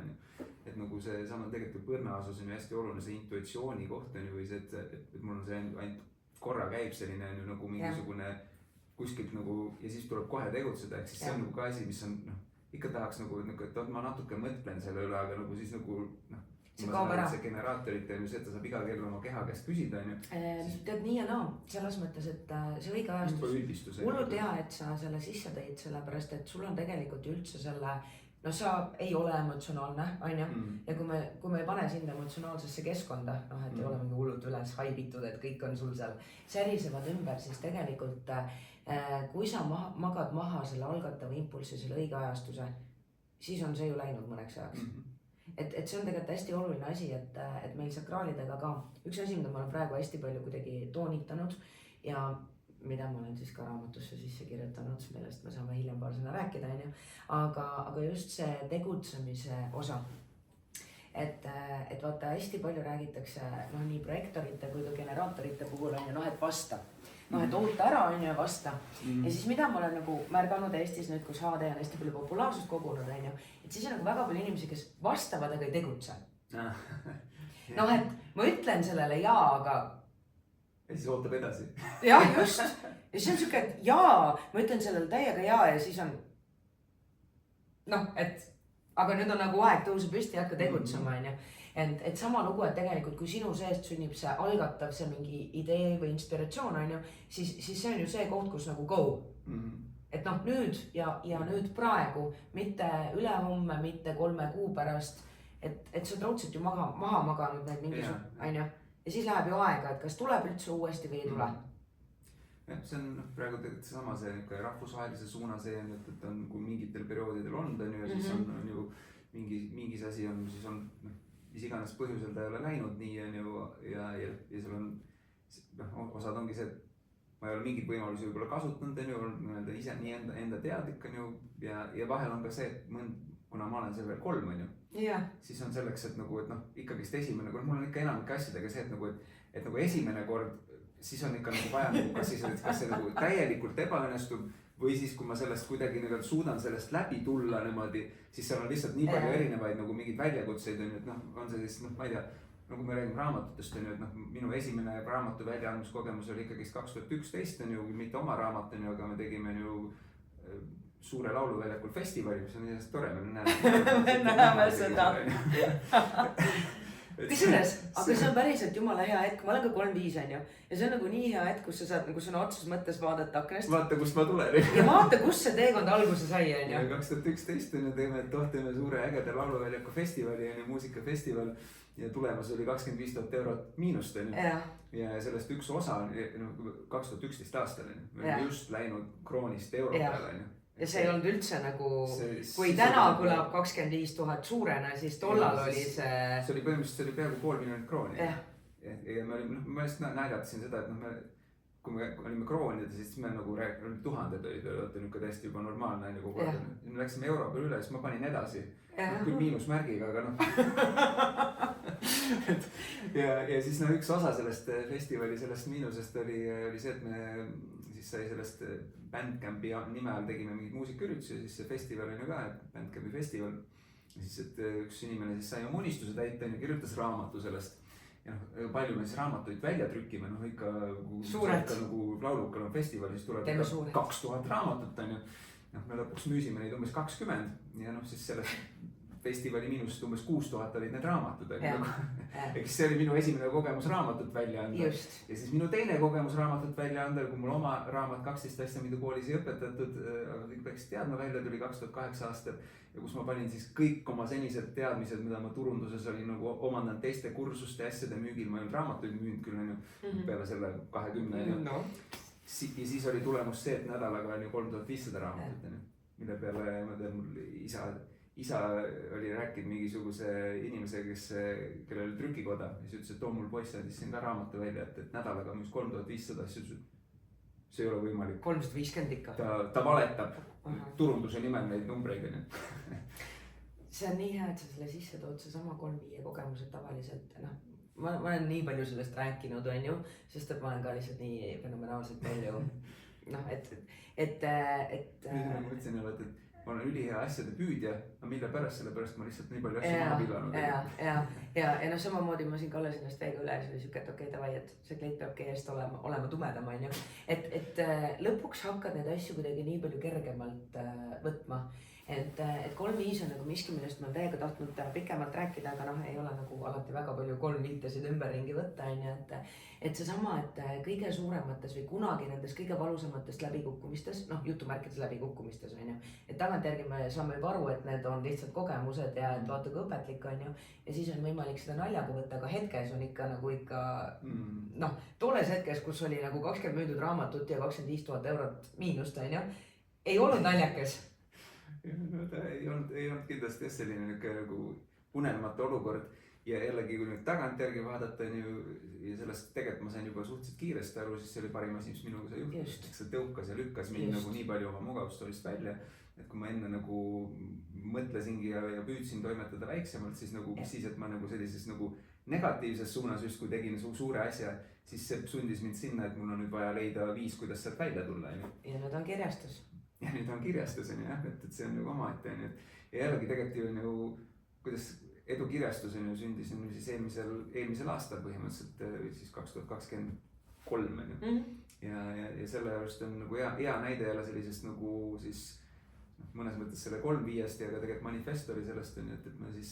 Et nagu see sama tegelikult põrnaasas on ju hästi oluline see intuitsiooni koht on ju või see, et mul on see ainult korra käib selline on ju nagu mingisugune kuskilt nagu ja siis tuleb kohe tegutseda, ehk siis see on nagu ka asi, mis on ikka tahaks nagu, et ma natuke mõtlen selle üle, aga nagu siis nagu see kaob ära. See generaatorite on ju see, et ta saab iga kell oma keha käest küsida on ju. Tead nii ja naa, selles mõttes, et see õige ajastus. Hullult hea, et sa selle sisse tõid, sellepärast et sul on tegelikult üldse selle, no sa ei ole emotsionaalne, on ju, ja kui me ei pane sind emotsionaalsesse keskkonda, et ei ole mingi hullult üles haibitud, et kõik on sul seal särisevad ümber, siis tegelikult kui sa magad maha selle algatava impulsi, selle õige ajastuse, siis on see ju läinud mõneks ajaks. Et see on tegelikult hästi oluline asi, et meil sakraalidega ka üks asi, mida ma olen praegu hästi palju kuidagi toonitanud ja mida ma olen siis ka raamatusse sisse kirjutanud, millest me saame hiljem paar sõna rääkida, aga just see tegutsemise osa. Et vaata hästi palju räägitakse nii projektorite kui ka generaatorite puhul on ju, et vasta. Et oota ära on ju vasta. Ja siis mida ma olen nagu märganud Eestis nüüd, kus HD on hästi palju populaarsust kogunud on ju, et siis on nagu väga palju inimesi, kes vastavad, aga ei tegutse. Et ma ütlen sellele jaa, aga ja siis ootab edasi. Jah, just. Ja siis on siuke, et jaa, ma ütlen sellele täiega jaa ja siis on et aga nüüd on nagu aeg tõuse püsti ja hakka tegutsema on ju. Et sama lugu, et tegelikult kui sinu seest sünnib see algatav, see mingi idee või inspiratsioon on ju, siis see on ju see koht, kus nagu go. Et nüüd ja nüüd praegu, mitte ülehomme, mitte 3 kuu pärast, et sa oled raudselt ju maha maganud need mingisugused, on ju. Ja siis läheb ju aega, et kas tuleb üldse uuesti või ei tule. Jah, see on praegu tegelikult sama see rahvusvahelise suuna see, et on, kui mingitel perioodidel on ja siis on ju mingis asi on, siis on mis iganes põhjusel ta ei ole läinud nii on ju ja seal on, osad ongi see, et ma ei ole mingit võimalusi võib-olla kasutanud on ju, ise nii enda teadlik on ju ja vahel on ka see, et kuna ma olen seal veel 3 on ju, siis on selleks, et nagu, et ikkagist esimene kord, mul on ikka enamike asjadega see, et nagu esimene kord, siis on ikka nagu vaja, kas see nagu täielikult ebaõnnestub või siis, kui ma sellest kuidagi suudan sellest läbi tulla niimoodi, siis seal on lihtsalt nii palju erinevaid nagu mingeid väljakutseid on ju, et on see siis, ma ei tea, nagu me räägime raamatutest on ju, et minu esimene raamatu väljaandmiskogemus oli ikkagist 2011 on ju, mitte oma raamat on ju, aga me tegime ju Suure Lauluväljakul festivali, mis on nii tore, me näeme seda. Kusjuures, aga see on päriselt jumala hea hetk, ma olen ka 3-5 on ju ja see on nagu nii hea hetk, kus sa saad nagu sõna otseses mõttes vaadata aknast. Vaata, kust ma tulen. Ja vaata, kus see teekond alguse sai on ju. 2011 on ju teeme Suure ägeda Lauluväljaku festivali on ju, muusikafestival ja tulemas oli 25 000 eurot miinust on ju. Ja sellest üks osa 2011 aastal on ju, me oleme just läinud kroonist euro peale on ju. Ja see ei olnud üldse nagu, kui täna kõlab 25 000 suurena, siis tollal oli see... See oli põhimõtteliselt, see oli peaaegu 500 000 krooni. Ja me lihtsalt naljatasin seda, et kui me olime kroonides, siis me nagu tuhanded olid, vaata niuke täiesti juba normaalne on ju kogu aeg. Me läksime euro peale üle, siis ma panin edasi. Küll miinusmärgiga, aga ja siis üks osa sellest festivali, sellest miinusest oli see, et me siis sai sellest Bandcampi nime all tegime mingid muusikaüritusi, siis see festival on ju ka, Bandcampi festival. Siis, et üks inimene siis sai oma unistuse täita ja kirjutas raamatu sellest. Ja palju me siis raamatuid välja trükkime, ikka nagu laulukal on festival, siis tuleb 2000 raamatut on ju. Me lõpuks müüsime neid umbes 20 ja siis sellest festivali miinusest umbes 6000 olid need raamatud. Eks see oli minu esimene kogemus raamatut välja anda. Ja siis minu teine kogemus raamatut välja anda, kui mul oma raamat 12 asja, mida koolis ei õpetatud, aga kõik peaks teadma välja, tuli 2008 aastal. Ja kus ma panin siis kõik oma senised teadmised, mida ma turunduses olin nagu omandanud teiste kursuste asjade müügil. Ma ei olnud raamatuid müünud küll peale selle 20. Ja siis oli tulemus see, et nädalaga oli 3500 raamatut. Mille peale ma tean, mul isa oli rääkinud mingisuguse inimese, kellel oli trükikoda. Ja siis ütles, et too mul poiss andis siin ka raamatu välja, et nädalaga müüs 3500. Siis ütles, et see ei ole võimalik. 350 ikka. Ta valetab turunduse nimel neid numbreid. See on nii hea, et sa selle sisse tood, see sama 3-5 kogemused tavaliselt. Ma olen nii palju sellest rääkinud, on ju, sest et ma olen ka lihtsalt nii fenomenaalselt palju. Et ma mõtlesin jälle, et ma olen ülihea asjade püüdja, aga mille pärast, sellepärast ma lihtsalt nii palju asju maha pillanud. Ja samamoodi ma siin kallasin ennast veega üle, see oli siuke, et okei, davai, et see kleit peabki eest olema tumedam, on ju. Et lõpuks hakkad neid asju kuidagi nii palju kergemalt võtma. Et 3-5 on nagu miski, millest ma olen täiega tahtnud pikemalt rääkida, aga ei ole nagu alati väga palju 3-5-esid ümberringi võtta, on ju. Et seesama, et kõige suuremates või kunagi nendes kõige valusamatest läbikukkumistes, jutumärkides läbikukkumistes, on ju. Et tagantjärgi me saame juba aru, et need on lihtsalt kogemused ja et vaata kui õpetlik, on ju. Ja siis on võimalik seda naljaga võtta, aga hetkes on ikka tolles hetkes, kus oli nagu 20 müüdud raamatut ja 25 000 eurot miinust, on ju. Ei olnud naljakas. Ta ei olnud kindlasti selline nagu unelmatu olukord ja jällegi, kui nüüd tagantjärgi vaadata ja sellest tegelikult ma sain juba suhteliselt kiiresti aru, siis see oli parim asi, mis minuga sai juhtus. See tõukas ja lükkas mind nagu nii palju oma mugavustolist välja, et kui ma enne nagu mõtlesingi ja püüdsin toimetada väiksemalt, siis nagu siis, et ma nagu sellises nagu negatiivses suunas justkui tegin suure asja, siis see sundis mind sinna, et mul on nüüd vaja leida viis, kuidas sealt välja tulla. Ja nüüd on kirjastus. Ja nüüd on kirjastus, et see on nagu omaette. Ja jällegi tegelikult on ju, kuidas Edu kirjastus on ju sündis siis eelmisel aastal põhimõtteliselt, siis 2023. Ja selle juurest on nagu hea näide jälle sellisest nagu siis mõnes mõttes selle 3-5-st ja ka tegelikult manifestori sellest on ju, et me siis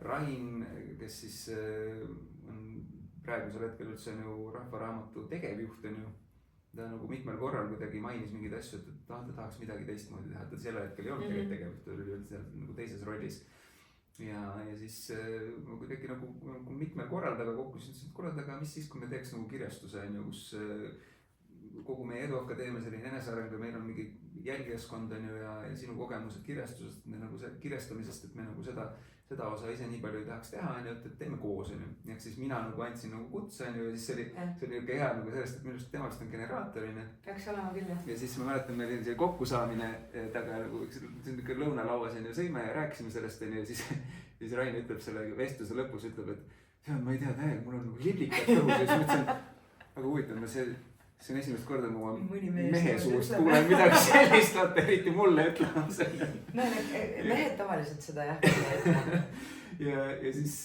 Rain, kes siis on praegusel hetkel üldse on ju Rahvaraamatu tegevjuht on ju. Ta nagu mitmel korral kuidagi mainis mingeid asju, et ta tahaks midagi teistmoodi teha, ta selle hetkel ei olnud tegevjuht, ta oli seal nagu teises rollis. Ja siis kuidagi nagu mitmel korral taga kokku, siis ütlesin, et kuule, aga mis siis, kui me teeks nagu kirjastuse, kus kogu meie Edu Akadeemia selline eneseareng ja meil on mingi jälgijaskond on ju ja sinu kogemused kirjastusest, nagu kirjastamisest, et me nagu seda osa ise nii palju ei tahaks teha, et teeme koos. Ehk siis mina nagu andsin nagu kutse ja siis see oli hea nagu sellest, et minu arust tema vist on generaator. Peaks olema küll, jah. Ja siis ma mäletan, meil oli see kokkusaamine taga nagu lõunalauas ja sõime ja rääkisime sellest ja siis Rain ütleb selle vestluse lõpus, ütleb, et ma ei tea, mul on nagu liblikad kõhus ja siis mõtlesin, aga huvitav, see on esimest korda mu mehe suust kuulen midagi sellist, vaata eriti mulle ütlema selle. Mehed tavaliselt seda jah. Ja siis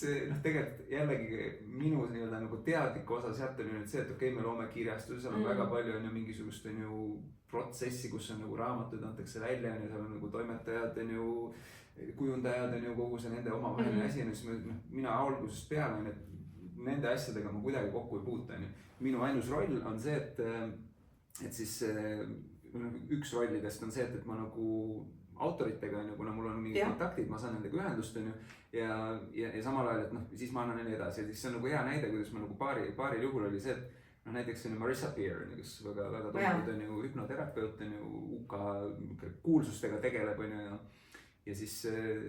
tegelikult jällegi minu nagu teadliku osa sealt oli nüüd see, et okei, me loome kirjastuse, seal on väga palju on ju mingisugust on ju protsessi, kus on nagu raamatuid antakse välja ja seal on nagu toimetajad on ju, kujundajad on ju kogu see nende omavaheline asi ja siis mina algusest peale on, et nende asjadega ma kuidagi kokku ei puuta. Minu ainus roll on see, et siis üks rollidest on see, et ma nagu autoritega, kuna mul on mingid kontaktid, ma saan nendega ühendust ja samal ajal, et siis ma annan neile edasi. Ja siis see on nagu hea näide, kuidas ma nagu paaril juhul oli see, et näiteks on Marissa Peer, kes väga tuntud on ju hüpnoterapeut, on ju UK kuulsustega tegeleb on ju. Ja siis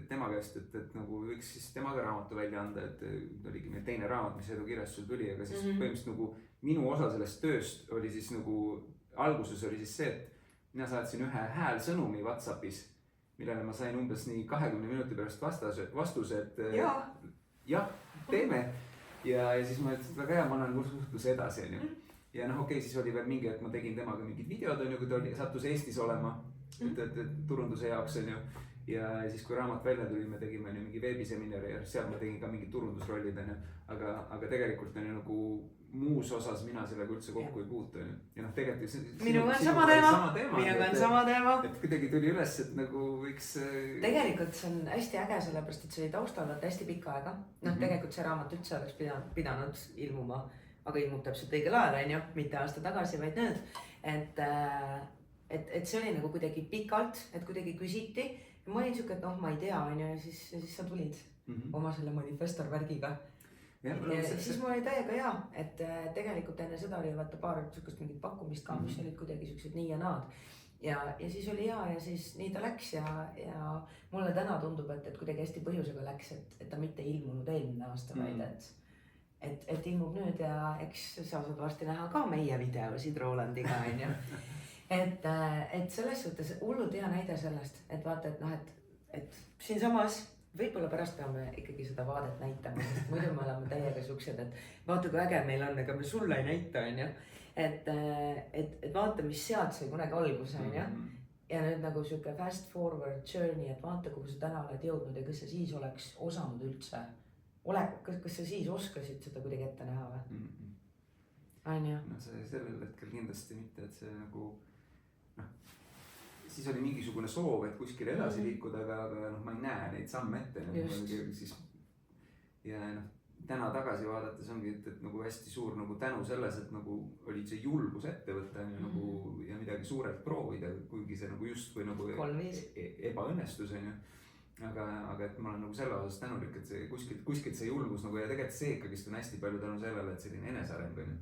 tema käest, et nagu võiks siis temaga raamatu välja anda, et oligi meil teine raamat, mis Edu kirjastusel tuli, aga siis põhimõtteliselt nagu minu osa sellest tööst oli siis nagu, alguses oli siis see, et mina saatsin ühe häälsõnumi WhatsAppis, millele ma sain umbes nii 20 minuti pärast vastuse, et jah, teeme. Ja siis ma ütlesin, et väga hea, ma annan suhtluse edasi, on ju. Ja noh, okei, siis oli veel mingi, et ma tegin temaga mingid videod, on ju, kui ta sattus Eestis olema, turunduse jaoks, on ju. Ja siis, kui raamat välja tuli, me tegime mingi veebiseminari ja seal ma tegin ka mingid turundusrollid, on ju. Aga tegelikult on ju nagu muus osas mina sellega üldse kokku ei puutu, on ju. Ja noh, tegelikult minuga on sama teema. Et kuidagi tuli üles, et nagu võiks... Tegelikult see on hästi äge, sellepärast, et see oli taustal hästi pikka aega. Noh, tegelikult see raamat üldse oleks pidanud ilmuma, aga ilmub täpselt õigel ajal, on ju, mitte aasta tagasi, vaid nüüd. Et see oli nagu kuidagi pikalt, et kuidagi küsiti. Ja ma olin siuke, et noh, ma ei tea, on ju, ja siis sa tulid oma selle manifestor värgiga. Ja siis mul oli täiega hea, et tegelikult enne seda oli vaata paar siukest mingit pakkumist ka, mis olid kuidagi siuksed nii ja naad. Ja siis oli hea ja siis nii ta läks ja mulle täna tundub, et kuidagi hästi põhjusega läks, et ta mitte ilmunud eelmine aasta, vaid et ilmub nüüd ja eks sa saad varsti näha ka meie videosid Rolandiga, on ju. Et selles suhtes hullult hea näide sellest, et vaata, et noh, et siinsamas võib-olla pärast peame ikkagi seda vaadet näitama, sest muidu me oleme täiega siuksed, et vaata kui äge meil on, ega me sulle ei näita, on ju. Et vaata, mis sealt sai kunagi alguse, on ju. Ja nüüd nagu siuke fast forward journey, et vaata, kuhu sa täna oled jõudnud ja kas sa siis oleks osanud üldse, kas sa siis oskasid seda kuidagi ette näha või? On ju? No see sellel hetkel kindlasti mitte, et see nagu... Siis oli mingisugune soov, et kuskil edasi liikuda, aga noh, ma ei näe neid samme ette. Ja noh, täna tagasi vaadates ongi, et nagu hästi suur nagu tänu selles, et nagu oli see julgus ette võtta ja midagi suurelt proovida, kuigi see nagu just või nagu ebaõnnestus, on ju. Aga et ma olen nagu selle osas tänulik, et see kuskilt see julgus nagu ja tegelikult see ikkagist on hästi palju tänu sellele, et selline eneseareng on ju.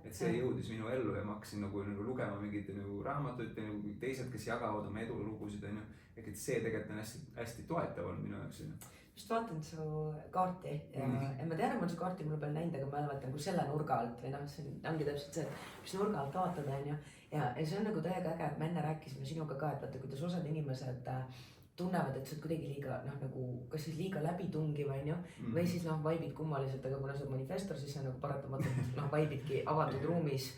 Et see jõudis minu ellu ja ma hakkasin nagu lugema mingid raamatuid ja teised, kes jagavad oma edulugusid, on ju. Et see tegelikult on hästi toetav on minu jaoks. Just vaatan su kaarti ja ma tean, et ma su kaarti mul peal näinud, aga ma vaatan nagu selle nurga alt või noh, see ongi täpselt see, mis nurga alt vaatad, on ju. Ja see on nagu täiega äge, et me enne rääkisime sinuga ka, et vaata, kuidas osad inimesed tunnevad, et sa oled kuidagi liiga, noh nagu, kas siis liiga läbitungiv, on ju, või siis noh, vaibid kummaliselt, aga kuna sa oled manifestor, siis sa nagu paratamatult noh, vaibidki avatud ruumis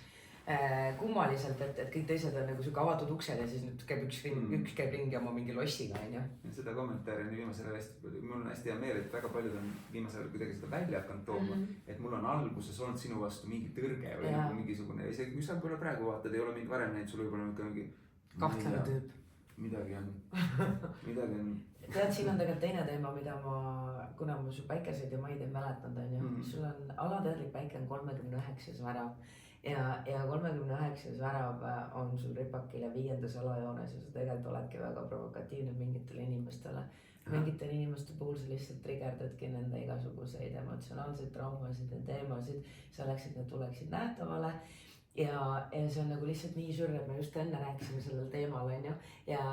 kummaliselt, et kõik teised on nagu siuke avatud uksed ja siis nüüd käib üks käib ringi oma mingi lossiga, on ju. Seda kommentaari on viimasel ajal mul on hästi hea meel, et väga paljud on viimasel ajal kuidagi seda välja hakanud tooma, et mul on alguses olnud sinu vastu mingi tõrge või nagu mingisugune, isegi kui sa pole praegu vaatad, ei ole mind varem näinud, sul võib-olla mingi kahtlane tüüp. Midagi on. Tead, siin on tegelikult teine teema, mida kuna ma su päikeseid ja maid ei mäletanud, on ju, sul on alateadlik päike on 39. värav ja 39. värav on sul ripakil ja 5. alajoones ja sa tegelikult oledki väga provokatiivne mingitele inimestele. Mingitel inimeste puhul sa lihtsalt triggerdadki nende igasuguseid emotsionaalseid traumasid ja teemasid selleks, et need tuleksid nähtavale. Ja see on nagu lihtsalt nii sür, et me just enne rääkisime sellel teemal, on ju. Ja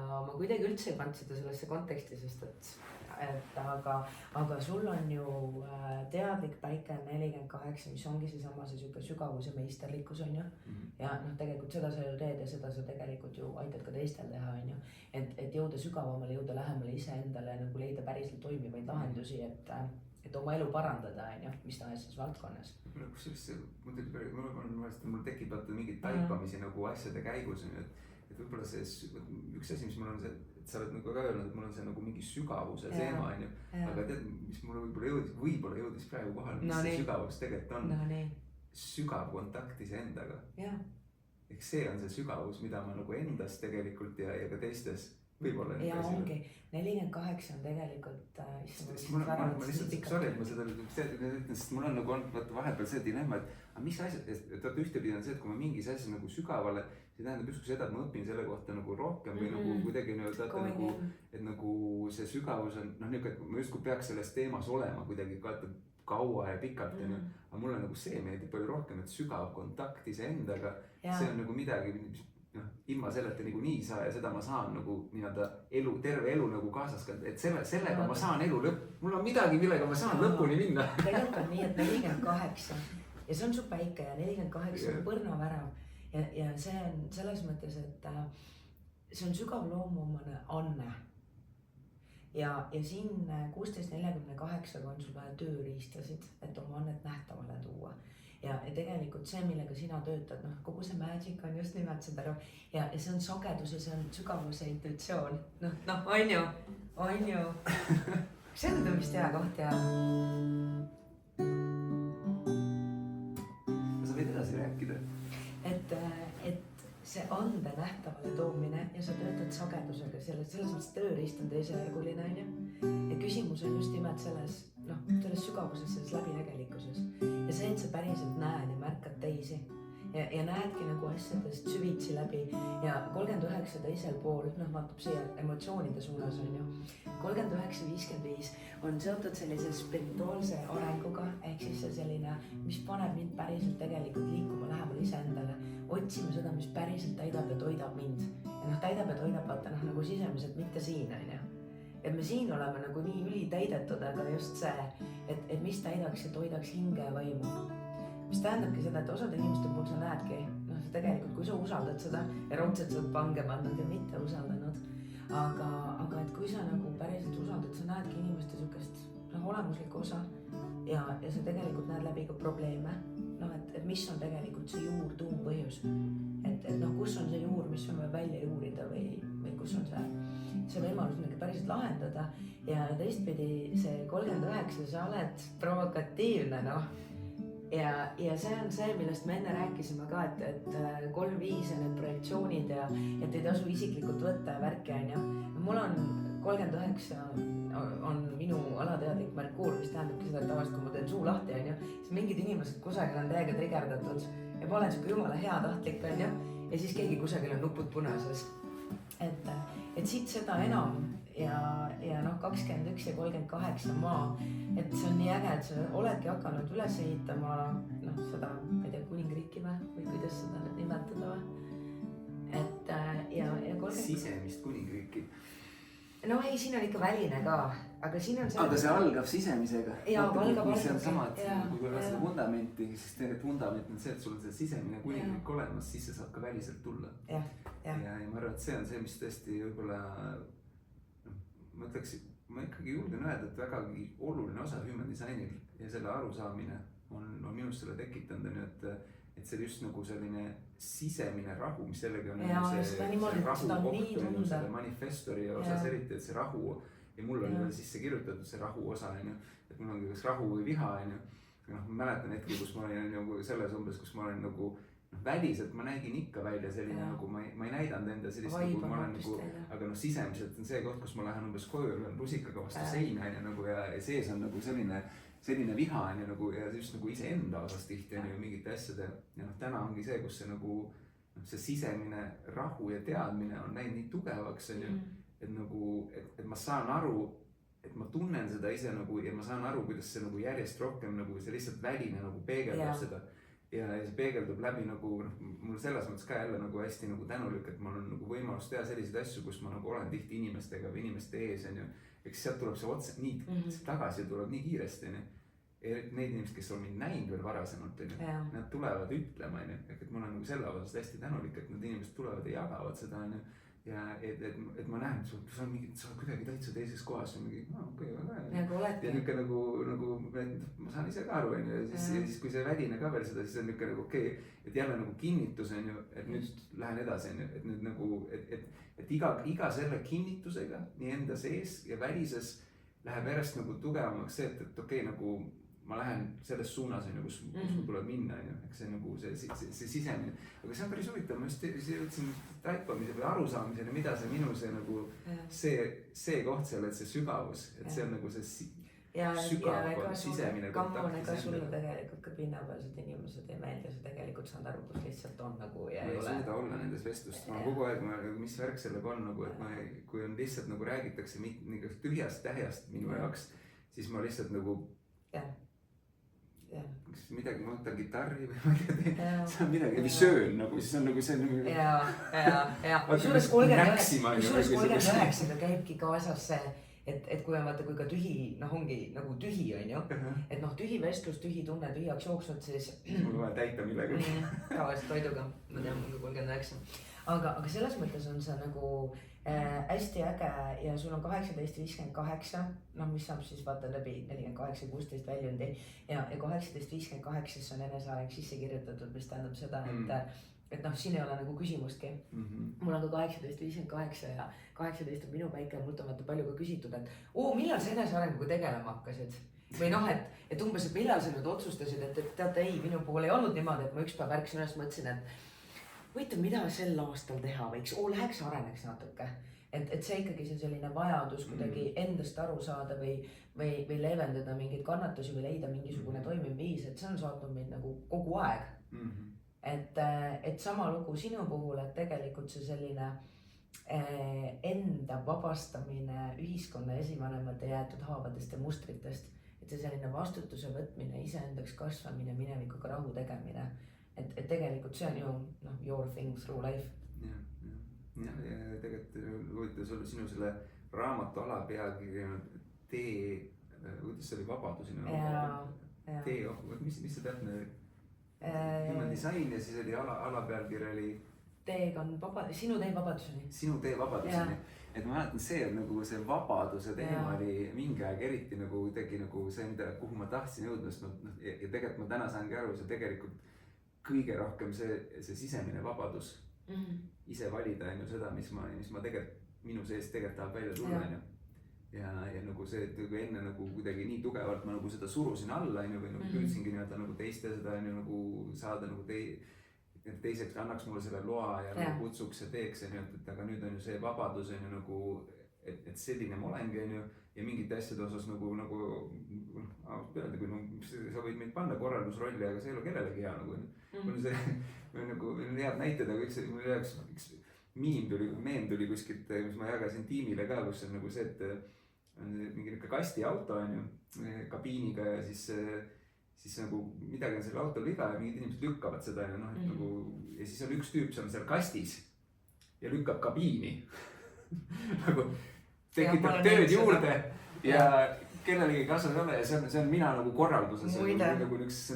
ma kuidagi üldse ei pannud seda sellesse konteksti, sest et aga sul on ju teadlik päike 48, mis ongi seesama see siuke sügavus ja meisterlikkus, on ju. Ja noh, tegelikult seda sa ju teed ja seda sa tegelikult ju aitad ka teistel teha, on ju. Et jõuda sügavamale, jõuda lähemale iseendale, nagu leida päriselt toimivaid lahendusi, et oma elu parandada, on ju, mis tahes siis valdkonnas. Mul tekib mingid taipamisi nagu asjade käigus, et võib-olla see üks asi, mis mul on see, et sa oled nagu ka öelnud, et mul on see nagu mingi sügavuse teema, on ju. Aga tead, mis mulle võib-olla jõudis praegu kohal, mis see sügavus tegelikult on? Sügav kontakt iseendaga. Eks see on see sügavus, mida ma nagu endas tegelikult ja ka teistes võib-olla. Ja ongi, 48 on tegelikult ma lihtsalt, sorry, et ma seda ütlen, sest mul on nagu olnud vahepeal see dilemma, et mis asjad, et ühtepidi on see, et kui ma mingis asjas nagu sügavale, see tähendab justkui seda, et ma õpin selle kohta nagu rohkem või nagu kuidagi et nagu see sügavus on, noh niuke, et ma justkui peaks selles teemas olema kuidagi kaua ja pikalt, aga mulle nagu see meeldib palju rohkem, et sügav kontakt iseendaga, see on nagu midagi, ilma selleta nagu nii saa ja seda ma saan nagu nii-öelda terve elu nagu kaasas, et sellega ma saan elu mul on midagi, millega ma saan lõpuni minna. Tegelikult on nii, et 48 ja see on su päike ja 48 on põrnavärav ja see on selles mõttes, et see on sügav loomuomane anne. Ja siin 1648 on sul vaja tööriistasid, et oma annet nähtavale tuua. Ja tegelikult see, millega sina töötad, kogu see magic on just nimelt seda ja see on sagedus ja see on sügavuse intuitsioon. On ju. See on vist hea koht ja. Sa võid edasi rääkida. Et see ande nähtavale toomine ja sa töötad sagedusega, selles mõttes tööriist on teisejärguline, on ju. Ja küsimus on just nimelt selles sügavuses, selles läbinägelikkuses. Ja see, et sa päriselt näed ja märkad teisi ja näedki nagu asjadest süvitsi läbi ja 39 teisel pool, vaatab siia emotsioonide suunas, on ju. 39-55 on seotud sellise spirituaalse arenguga, ehk siis see selline, mis paneb mind päriselt tegelikult liikuma lähemal iseendale, otsime seda, mis päriselt täidab ja toidab mind. Ja täidab ja toidab vaata nagu sisemiselt, mitte siin, on ju. Et me siin oleme nagu nii ülitäidetud, aga just see, et mis täidaks ja toidaks hinge ja vaimu. Mis tähendabki seda, et osad inimeste puhul sa näedki, tegelikult kui sa usaldad seda ja raudselt sa oled pange pandud ja mitte usaldanud. Aga et kui sa nagu päriselt usaldad, sa näedki inimeste sükest olemuslikku osa ja sa tegelikult näed läbi ka probleeme. Et mis on tegelikult see juur, tuum põhjus. Et kus on see juur, mis on vaja välja juurida või kus on see võimalus midagi päriselt lahendada. Ja teistpidi see 39, sa oled provokatiivne, Ja see on see, millest me enne rääkisime ka, et 3-5 on need projektsioonid ja et ei tasu isiklikult võtta ja värki, on ju. Mul on 39 on minu alateadlik Merkuur, mis tähendabki seda, et tavaliselt kui ma teen suu lahti, on ju, siis mingid inimesed kusagil on täiega trigerdatud ja ma olen siuke jumala hea tahtlik, on ju, ja siis keegi kusagil on nupud punases. Et siit seda enam ja 21 ja 38 maa, et see on nii äge, et sa oledki hakanud üles ehitama seda, ma ei tea, kuningriiki või kuidas seda nüüd nimetada või. Et ja 30... Sisemist kuningriiki. No ei, siin on ikka väline ka, aga siin on see... Aga see algab sisemisega. Jaa, algab. See on samad, kui võrra seda vundamenti, siis tegelikult vundament on see, et sul on see sisemine kuningriik olemas, siis see saab ka väliselt tulla. Ja ma arvan, et see on see, mis tõesti võibolla, ma ikkagi julgen öelda, et vägagi oluline osa human designil ja selle arusaamine on minust selle tekitanud, et see just nagu selline sisemine rahu, mis jällegi on see rahu koht, selle manifestori osas eriti, et see rahu ja mul on veel sisse kirjutatud see rahu osa, et mul ongi kas rahu või viha, ma mäletan hetki, kus ma olin nagu selles umbes, kus ma olen nagu väliselt, ma nägin ikka välja selline nagu ma ei näidanud enda sellist nagu ma olen nagu, aga sisemiselt on see koht, kus ma lähen umbes koju ja olen rusikaga vastu seina ja sees on nagu selline viha nagu ja just nagu iseenda osas tihti on ju mingite asjade ja täna ongi see, kus see nagu see sisemine rahu ja teadmine on läinud nii tugevaks on ju, et nagu, et ma saan aru, et ma tunnen seda ise nagu ja ma saan aru, kuidas see nagu järjest rohkem nagu see lihtsalt väline nagu peegeldab seda ja see peegeldub läbi nagu mul selles mõttes ka jälle nagu hästi nagu tänulik, et mul on nagu võimalus teha selliseid asju, kus ma nagu olen tihti inimestega või inimeste ees on ju, eks sealt tuleb see otse nii tagasi tuleb nii kiiresti on ju. Neid inimesed, kes on mind näinud veel varasemalt on ju, nad tulevad ütlema on ju, et ma olen nagu selle osas hästi tänulik, et need inimesed tulevad ja jagavad seda on ju. Ja et ma näen, et sa oled kuidagi täitsa teises kohas ja mingi, okei, väga hea. Ja niuke nagu, ma saan ise ka aru, ja siis kui see väline ka veel seda, siis on niuke nagu okei, et jälle nagu kinnitus on ju, et nüüd lähen edasi on ju, et nüüd nagu, et iga selle kinnitusega nii enda sees ja välises läheb järjest nagu tugevamaks see, et okei, nagu ma lähen selles suunas on ju, kus mul tuleb minna on ju, eks see nagu see sisemine, aga see on päris huvitav, ma just jõudsin taipamise või arusaamiseni, mida see minu see nagu see koht seal, et see sügavus, et see on nagu see sügav sisemine kontakt. Kammun, ega sulle tegelikult ka pinnapealsed inimesed ei meeldi, sa tegelikult saad aru, kus lihtsalt on nagu ja ei ole. Ma ei suuda olla nendes vestlust, ma kogu aeg, mis värk sellega on nagu, et kui on lihtsalt nagu räägitakse tühjast tähjast minu jaoks, siis ma lihtsalt nagu midagi, ma võtan gitarri või ma ei tea, see on midagi, või söön nagu, siis on nagu see nagu... Ja. Kusjuures 39-ga käibki kaasas see, et kui on vaata, kui ka tühi, noh ongi nagu tühi on ju, et noh, tühi vestlus, tühi tunne, tühjaks jooksnud, siis mul on vaja täita millegagi. tavaliselt toiduga, ma tean, mul on 39. aga selles mõttes on see nagu hästi äge ja sul on 18-58, noh, mis saab siis vaata läbi 48-16 väljundi ja 18-58 on eneseareng sisse kirjutatud, mis tähendab seda, et noh, siin ei ole nagu küsimustki. Mul on ka 18-58 ja 18 on minu päike ja mult on vaata palju ka küsitud, et millal sa enesearenguga tegelema hakkasid? Või noh, et umbes, et millal sa nüüd otsustasid, et teate, ei, minu puhul ei olnud niimoodi, et ma üks päev ärksin üles, mõtlesin, et võite, mida sel aastal teha võiks, läheks areneks natuke. Et see ikkagi see selline vajadus kuidagi endast aru saada või leevendada mingeid kannatusi või leida mingisugune toimiv viis, et see on saatnud meid nagu kogu aeg. Et sama lugu sinu puhul, et tegelikult see selline enda vabastamine ühiskonna esivanemate jäetud haavadest ja mustritest, et see selline vastutuse võtmine, iseendaks kasvamine, minevikuga rahu tegemine, et tegelikult see on ju noh, your thing through life. Ja tegelikult huvitav sulle sinu selle raamatu alapealkiri tee, kuidas see oli vabaduseni? Tee, mis see täpne human disain ja siis oli alapealkiri oli sinu tee vabaduseni. Sinu tee vabaduseni. Et ma mäletan, see on nagu see vabaduse teema oli mingi aeg eriti nagu tegi nagu see, kuhu ma tahtsin jõudmast. Ja tegelikult ma täna saangi aru, see tegelikult kõige rohkem see sisemine vabadus ise valida on ju seda, mis ma tegelikult minu sees tegelikult tahab välja tulla on ju. Ja nagu see, et kui enne nagu kuidagi nii tugevalt ma nagu seda surusin alla on ju, või nagu püüdsingi nii-öelda nagu teiste seda on ju nagu saada nagu teiseks annaks mulle selle loa ja nagu kutsuks ja teeks on ju, et aga nüüd on ju see vabadus on ju nagu, et selline ma olengi on ju. Ja mingite asjade osas nagu peale, kui sa võid meid panna korraldusrolli, aga see ei ole kellelegi hea nagu. Mul nagu head näited, aga üks meem tuli kuskilt, mis ma jagasin tiimile ka, kus on nagu see, et on mingi kastiauto on ju, kabiiniga ja siis nagu midagi on selle autol viga ja mingid inimesed lükkavad seda ja noh, et nagu ja siis on üks tüüp seal kastis ja lükkab kabiini nagu tekitab tööd juurde ja kellelegi kasu ei ole ja see on mina nagu korralduses.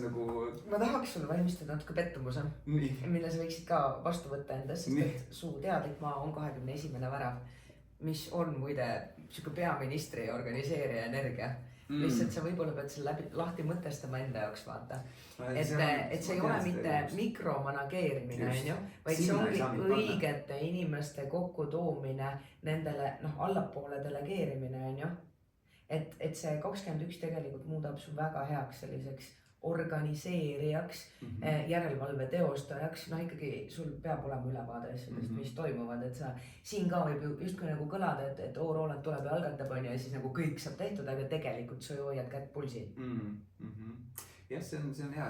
Nagu... Ma tahaks sulle valmistada natuke pettumuse, mille sa võiksid ka vastu võtta endas, sest et su teadlik maa on 21. värav, mis on muide siuke peaministri organiseerija energia. Lihtsalt sa võib-olla pead selle lahti mõtestama enda jaoks vaata. Et see ei ole mitte mikromanageerimine, vaid see ongi õigete inimeste kokkutoomine nendele allapoole delegeerimine, on ju. Et see 21 tegelikult muudab su väga heaks selliseks organiseerijaks, järelevalve teostajaks, ikkagi sul peab olema ülevaade asjadest, mis toimuvad, et sa siin ka võib ju justkui nagu kõlada, et Roland tuleb ja algatab on ja siis nagu kõik saab tehtud, aga tegelikult sa hoiad kätt pulsil. Jah, see on hea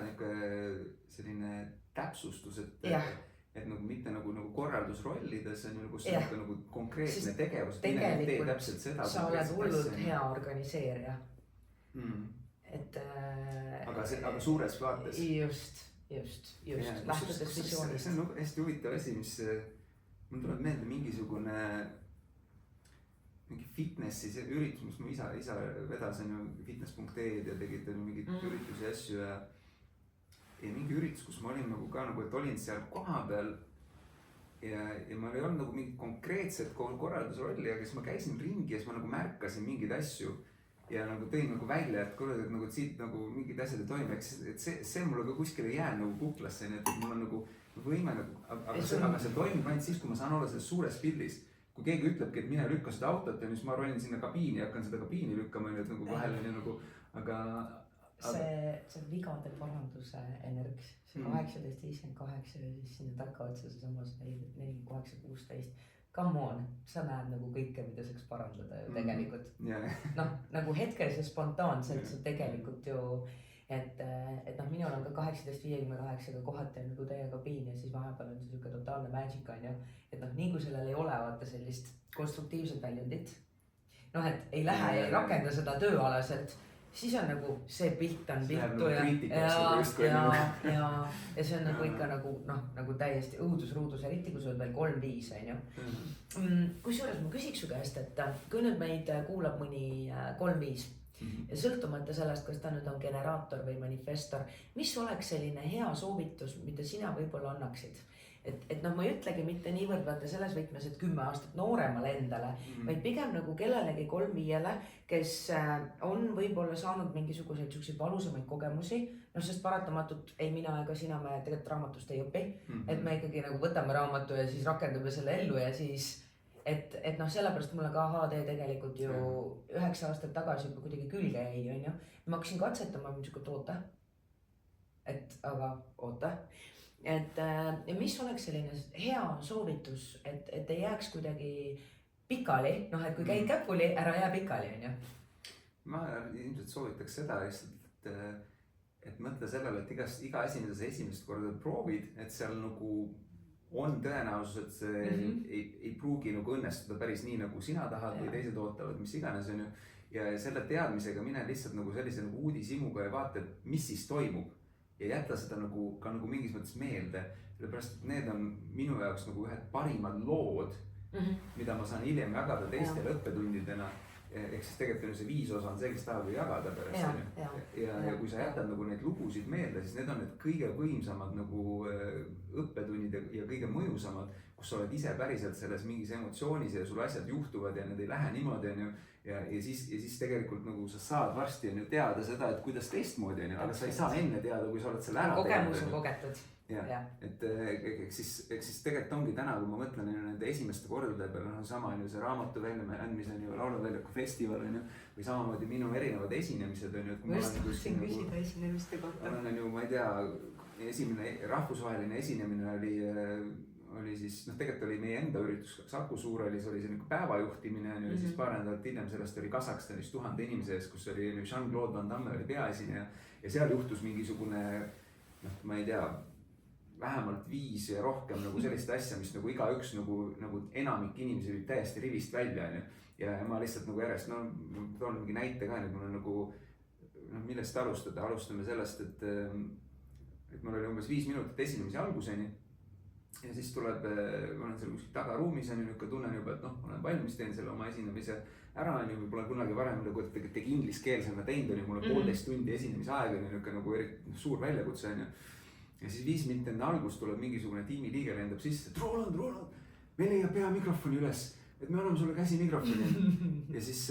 selline täpsustus, et nagu mitte nagu korraldusrollides on nagu konkreetne tegevus, mille teed täpselt seda. Sa oled hullult hea organiseerija. Aga suures vaates. Just. Lähtudes visioonist. See on hästi huvitav asi, mis mul tuleb meelde mingi fitnessi üritus, mis mu isa vedas on ju fitness.ee ja tegid mingid üritusi asju ja mingi üritus, kus ma olin nagu ka nagu, et olin seal koha peal ja ma ei olnud nagu mingit konkreetset korraldusrolli, aga siis ma käisin ringi ja siis ma nagu märkasin mingeid asju ja nagu tõin nagu välja, et kuule, et nagu siit nagu mingid asjad ei toimi, et see mulle ka kuskile jään nagu kuklasse, nii et mul on nagu võime nagu, aga see toimib ainult siis, kui ma saan olla selles suures pildis. Kui keegi ütlebki, et mine lükka seda autot ja siis ma rolin sinna kabiini ja hakkan seda kabiini lükkama, et nagu vahel on ju nagu, aga... See vigade paranduse energis, see 18-58 ja siis sinna takkaotsa see samas 4-8-16. Come on, sa näed nagu kõike, mida saaks parandada ju tegelikult. Noh, nagu hetkes ja spontaanselt sa tegelikult ju, et minul on ka 18-58 kohati nagu teie kabiin ja siis vahepeal on see siuke totaalne magic on ju. Et nii kui sellel ei ole vaata sellist konstruktiivset väljundit, et ei lähe ja ei rakenda seda tööalaselt, siis on nagu see pilt on piltu ja see on nagu ikka nagu täiesti õudusruudus, eriti kui sa oled veel 3-5 on ju. kusjuures ma küsiks su käest, et kui nüüd meid kuulab mõni 3-5 ja sõltumata sellest, kas ta nüüd on generaator või manifestor, mis oleks selline hea soovitus, mida sina võib-olla annaksid? Et noh, ma ei ütlegi mitte niivõrd vaata selles võtmes, et 10 aastat nooremale endale, vaid pigem nagu kellelegi 3-5-le, kes on võib-olla saanud mingisuguseid selliseid valusamaid kogemusi, noh, sest paratamatult ei mina ega sina me tegelikult raamatust ei õpi, et me ikkagi nagu võtame raamatu ja siis rakendume selle ellu ja siis et noh, sellepärast mulle ka HD tegelikult ju 9 aastat tagasi juba kuidagi külge jäi, on ju. Ma hakkasin katsetama mingisugust oota. Aga oota. Et mis oleks selline hea soovitus, et ei jääks kuidagi pikali, noh, et kui käid käpuli, ära jää pikali, on ju. Ma ilmselt soovitaks seda lihtsalt, et mõtle sellele, et iga asi, mida sa esimest korda proovid, et seal nagu on tõenäosus, et see ei pruugi nagu õnnestuda päris nii, nagu sina tahad või teised ootavad, mis iganes, on ju. Ja selle teadmisega mine lihtsalt nagu sellise nagu uudishimuga ja vaata, et mis siis toimub. Ja jätta seda ka nagu mingis mõttes meelde, sellepärast, et need on minu jaoks nagu ühed parimad lood, mida ma saan hiljem jagada teistele õppetundidena. Ehk siis tegelikult on see 5 osa on see, kes tahab ju jagada pärast. Ja kui sa jätad nagu neid lugusid meelde, siis need on need kõige võimsamad nagu õppetunnid ja kõige mõjusamad, kus sa oled ise päriselt selles mingis emotsioonis ja sul asjad juhtuvad ja need ei lähe niimoodi, on ju. Ja siis tegelikult nagu sa saad varsti on ju teada seda, et kuidas teistmoodi on ju, aga sa ei saa enne teada, kui sa oled selle ära kogemus on kogetud. Ja, et eks siis tegelikult ongi täna, kui ma mõtlen nende esimeste kordade peale, sama on ju see raamatu väljaandmise on ju Lauluväljaku festival on ju, või samamoodi minu erinevad esinemised on ju. Ma just tahtsin küsida esinemiste kohta. Olen ju, ma ei tea, esimene rahvusvaheline esinemine oli siis, noh tegelikult oli meie enda üritus Saku Suurelis, oli see nagu päevajuhtimine on ju, siis paar nädalat hiljem sellest oli Kasahstanis 1000 inimese ees, kus oli Jean-Claude Van Damme oli peaesineja ja seal juhtus mingisugune, noh, ma ei tea, vähemalt 5 ja rohkem nagu sellist asja, mis nagu igaüks nagu enamik inimesi olid täiesti rivist välja, on ju. Ja ma lihtsalt nagu järjest, no toon mingi näite ka, nüüd mul on nagu, noh, millest alustada, alustame sellest, et mul oli umbes 5 minutit esinemise alguseni. Ja siis tuleb, ma olen seal kuskil tagaruumis on ju, tunnen juba, et noh, olen valmis, teen selle oma esinemise ära on ju, pole kunagi varem tegi ingliskeelsena teinud, on ju, mul on 1,5 tundi esinemise aega, nagu suur väljakutse on ju. Ja siis 5 minutit enne algust tuleb mingisugune tiimiliige lendab sisse, et Roland, me leiab pea mikrofoni üles, et me anname sulle käsi mikrofoni. Ja siis,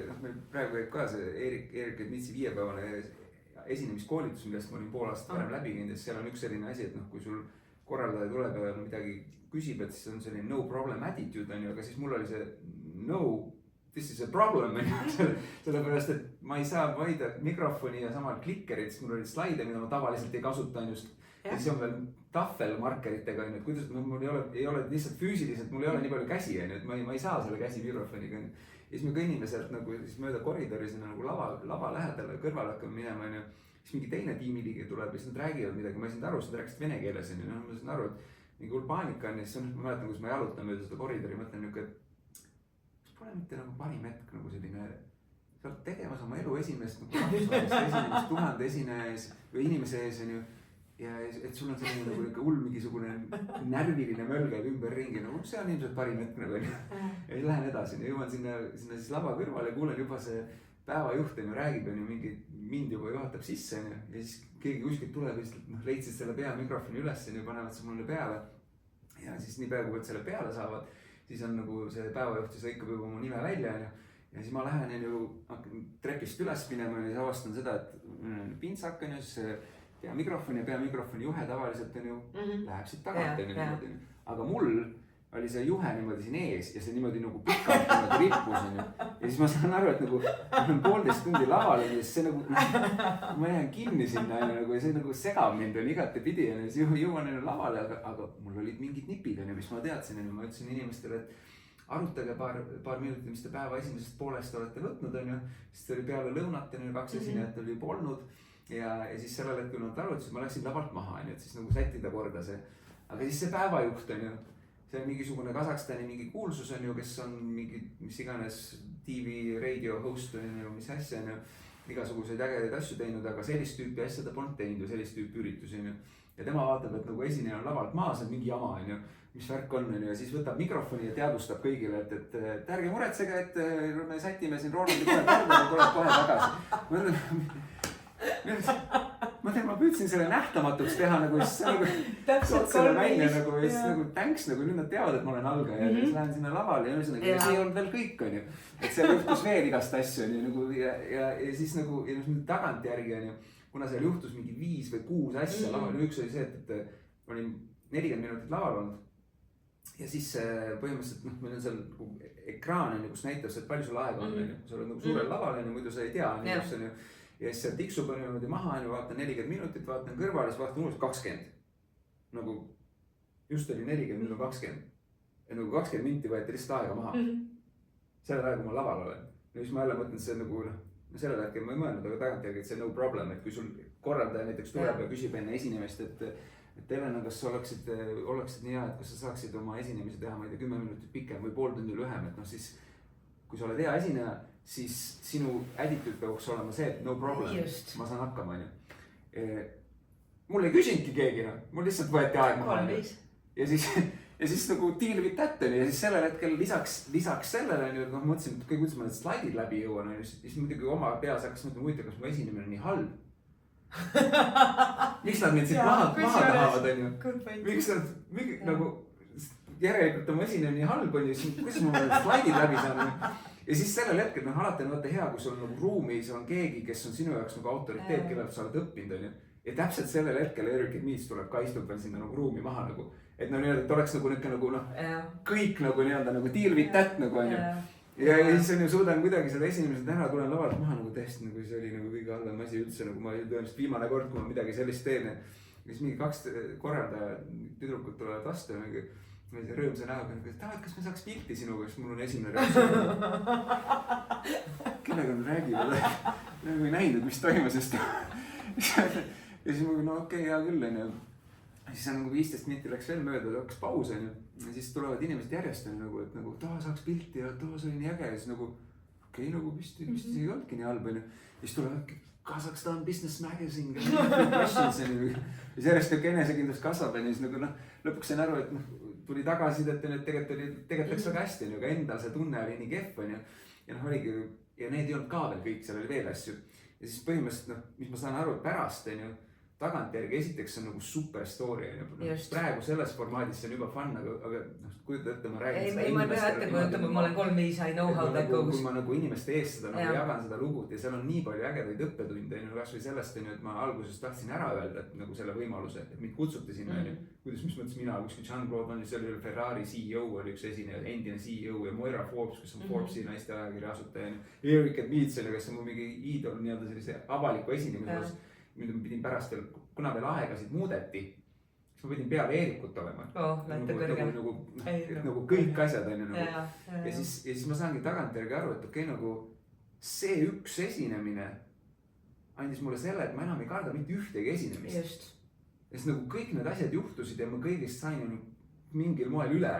noh, meil praegu käib ka see Erik Edmitsi 5-päevane esinemiskoolitus, millest ma olin pool aastat varem läbi käinud, ja seal on üks selline asi, et noh, kui sul korraldaja tuleb ja midagi küsib, et siis on selline no problem attitude on ju, aga siis mul oli see no, this is a problem, sellepärast, et ma ei saa vaida mikrofoni ja samal klikkerit, siis mul olid slaide, mida ma tavaliselt ei kasuta just. Ja siis on veel tahvelmarkeritega, et kuidas mul ei ole lihtsalt füüsiliselt, mul ei ole nii palju käsi, et ma ei saa selle käsi mikrofoniga. Ja siis me kõnnime sealt nagu siis mööda koridori sinna nagu lava lähedale kõrvale hakkame minema, on ju. Siis mingi teine tiimiliige tuleb ja siis nad räägivad midagi, ma ei saanud aru, seda rääkisid vene keeles, on ju. Ma sain aru, et mingi paanika on ja siis ma mäletan, kus ma jalutan mööda seda koridori, mõtlen niuke, et kas pole mitte nagu parim hetk nagu selline, sa oled tegemas oma elu esimest esinemist 1000 esinejas või inimese ees, on ju. Ja et sul on selline nagu hull mingisugune närviline möll käib ümber ringi, no see on ilmselt parim hetk nagu. Ja siis lähen edasi, jõuan sinna siis lava kõrvale, kuulen juba see päevajuht räägib ja mind juba juhatab sisse ja siis keegi kuskilt tuleb ja leidsid selle pea mikrofoni üles ja panevad see mulle peale. Ja siis nii peaaegu, kui selle peale saavad, siis on nagu see päevajuht ja lõikab juba mu nime välja ja siis ma lähen hakkan trepist üles minema ja siis avastan seda, et pintsak on ju siis pea mikrofoni juhe tavaliselt on ju läheb siit tagant niimoodi. Aga mul oli see juhe niimoodi siin ees ja see niimoodi nagu pikalt niimoodi rippus on ju. Ja siis ma saan aru, et nagu ma olen 1,5 tundi laval ja siis see nagu, ma jään kinni sinna ja see nagu segab mind igati pidi ja siis jõuan lavale, aga mul olid mingid nipid, mis ma teadsin ja ma ütlesin inimestele, et arutage paar minutit, mis te päeva esimesest poolest olete võtnud on ju. Siis oli peale lõunat ja 2 esinejat oli juba olnud. Ja siis sellel hetkel nad arvutasid, ma läksin lavalt maha, et siis nagu sättida korda see. Aga siis see päevajuht on ju, see on mingisugune Kasahstani mingi kuulsus on ju, kes on mingi, mis iganes TV, radio host on ju, mis asja on ju, igasuguseid ägedaid asju teinud, aga sellist tüüpi asja ta polnud teinud ju, sellist tüüpi üritusi on ju. Ja tema vaatab, et nagu esineja on lavalt maas, et mingi jama on ju, mis värk on ja siis võtab mikrofoni ja teadvustab kõigile, et ärge muretsege, et me sätime siin Rolandi kohe korda ja tuleb kohe tagasi. Ma püüdsin selle nähtamatuks teha nagu siis tood selle välja nagu ja siis nagu thanks nagu nüüd nad teavad, et ma olen algaja ja siis lähen sinna lavale ja ühesõnaga ja see ei olnud veel kõik onju. Et seal juhtus veel igast asju onju nagu ja siis nagu ja nüüd tagantjärgi onju, kuna seal juhtus mingi 5 või 6 asja laval. Üks oli see, et olin 40 minutit laval olnud. Ja siis põhimõtteliselt meil on seal ekraan, kus näitab, et palju sul aega on. Sa oled nagu suurel laval, muidu sa ei tea. Ja siis seal tiksub niimoodi maha, vaatan 40 minutit, vaatan kõrvale, siis vaatan uuesti 20. Nagu just oli 40, nüüd on 20. Ja nagu 20 minti võeti lihtsalt aega maha. Selle ajal, kui ma laval olen. Ja siis ma jälle mõtlen, et see nagu, sellel hetkel ma ei mõelnud, aga tagantjärgi, et see no problem, et kui sul korraldaja näiteks tuleb ja küsib enne esinemist, et Helena, kas oleksid nii hea, et kas sa saaksid oma esinemise teha, ma ei tea, 10 minutit pikem või pool tundi lühem, et siis kui sa oled hea esineja, siis sinu attitude peaks olema see, et no problem, ma saan hakkama. Mul ei küsinudki keegi, mul lihtsalt võeti aeg maha. Ja siis nagu deal with that ja siis sellel hetkel lisaks sellele, et mõtlesin, et kuidas ma need slaidid läbi jõuan, siis muidugi oma peas hakkas mõtlema, huvitav, kas mu esinemine on nii halb. Miks nad mind siit maha tahavad, miks nad nagu järelikult oma esinemine nii halb on ja siis kuidas ma need slaidid läbi saan. Ja siis sellel hetkel, alati on vaata hea, kui sul on nagu ruumis on keegi, kes on sinu jaoks nagu autoriteet, kellelt sa oled õppinud. Ja täpselt sellel hetkel Eric Meets tuleb ka istub veel sinna nagu ruumi maha nagu. Et et oleks nagu kõik nagu deal with that nagu on ju. Ja siis on ju suudan kuidagi seda esinemised ära, tulen lavalt maha nagu tõesti nagu see oli nagu kõige halvem asi üldse nagu ma tõenäoliselt viimane kord, kui ma midagi sellist teen. Ja siis mingi 2 korraldaja tüdrukud tulevad vastu ja mingi rõõmsa näoga, et kas me saaks pilti sinuga, sest mul on esimene reaktsioon. Kellega nad räägivad? Nagu ei näinud, mis toimus. Ja siis ma okei, hea küll. Siis on nagu 15 minti läks veel mööda, hakkas paus. Ja siis tulevad inimesed järjest, et saaks pilti ja see oli nii äge. Ja siis nagu okei, vist ei olnudki nii halb. Ja siis tulevad Kazakhstan Business Magazine. Ja siis järjest enesekindlus kasvab. Ja siis lõpuks sain aru, et tuli tagasisidet, et tegelikult läks väga hästi, aga endal see tunne oli nii kehv. Ja need ei olnud ka veel kõik, seal oli veel asju. Ja siis põhimõtteliselt, mis ma saan aru, et pärast tagantjärgi esiteks on nagu super story. Praegu selles formaadis see on juba fun, aga kujuta ette, ma räägin ei, ma ei pea ette, kui ma olen 3-5, I know how that goes. Kui ma nagu inimeste eest seda jagan seda lugut ja seal on nii palju ägedaid õppetunde, kas või sellest, et ma alguses tahtsin ära öelda, et nagu selle võimaluse, et mind kutsuti sinna, kuidas mis mõttes mina, kuskil Jean-Claude Van, seal oli Ferrari CEO oli üks esineja, endine CEO ja Moira Forbes, kes on Forbesi naiste ajakirja asutaja, Eric Meets, kes on mu mingi iidol nii-öelda sellise avaliku esinemise. Nüüd ma pidin pärast veel, kuna veel aegasid muudeti, siis ma pidin peale Eerikut olema. Nagu kõik asjad on ju. Ja siis ma saangi tagantjärgi aru, et okei, nagu see üks esinemine andis mulle selle, et ma enam ei karda mitte ühtegi esinemist. Ja siis nagu kõik need asjad juhtusid ja ma kõigist sain mingil moel üle.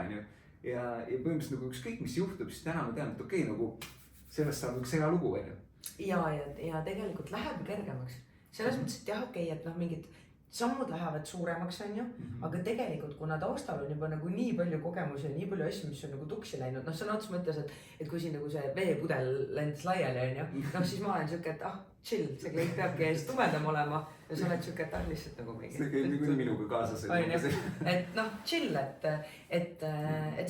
Ja põhimõtteliselt nagu ükskõik mis juhtub, siis täna ma tean, et okei, nagu sellest saab üks hea lugu. Ja tegelikult läheb kergemaks. Selles mõttes, et jah, okei, et mingid sammud lähevad suuremaks, on ju, aga tegelikult, kuna taustal on juba nagu nii palju kogemusi ja nii palju asju, mis on nagu tuksi läinud, sõna otseses mõttes, et kui siin nagu see veepudel lendas laiali, on ju, siis ma olen siuke, et chill, see kõik peabki ees tumedam olema ja sa oled siuke, et lihtsalt nagu mingi. See käib nii minuga kaasas. Et chill, et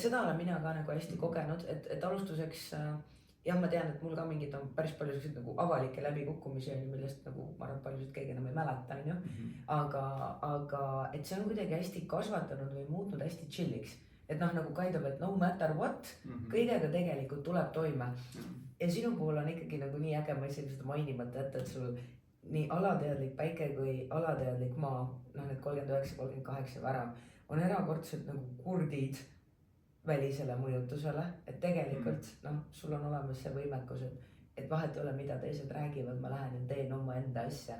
seda olen mina ka nagu hästi kogenud, et alustuseks jah, ma tean, et mul ka mingid on päris palju selliseid nagu avalikke läbikukkumisi, millest nagu ma arvan, paljusid keegi enam ei mäleta, on ju. Aga et see on kuidagi hästi kasvatanud või muutnud hästi chilliks. Et nagu kind of, et no matter what, kõigega tegelikult tuleb toime. Ja sinu puhul on ikkagi nagu nii äge, ma isegi seda mainimata jätta, et sul nii alateadlik päike kui alateadlik maa, need 39-38 värav, on erakordselt nagu kurdid välisele mõjutusele, et tegelikult sul on olemas see võimekus, et vahet ei ole, mida teised räägivad, ma lähen ja teen oma enda asja.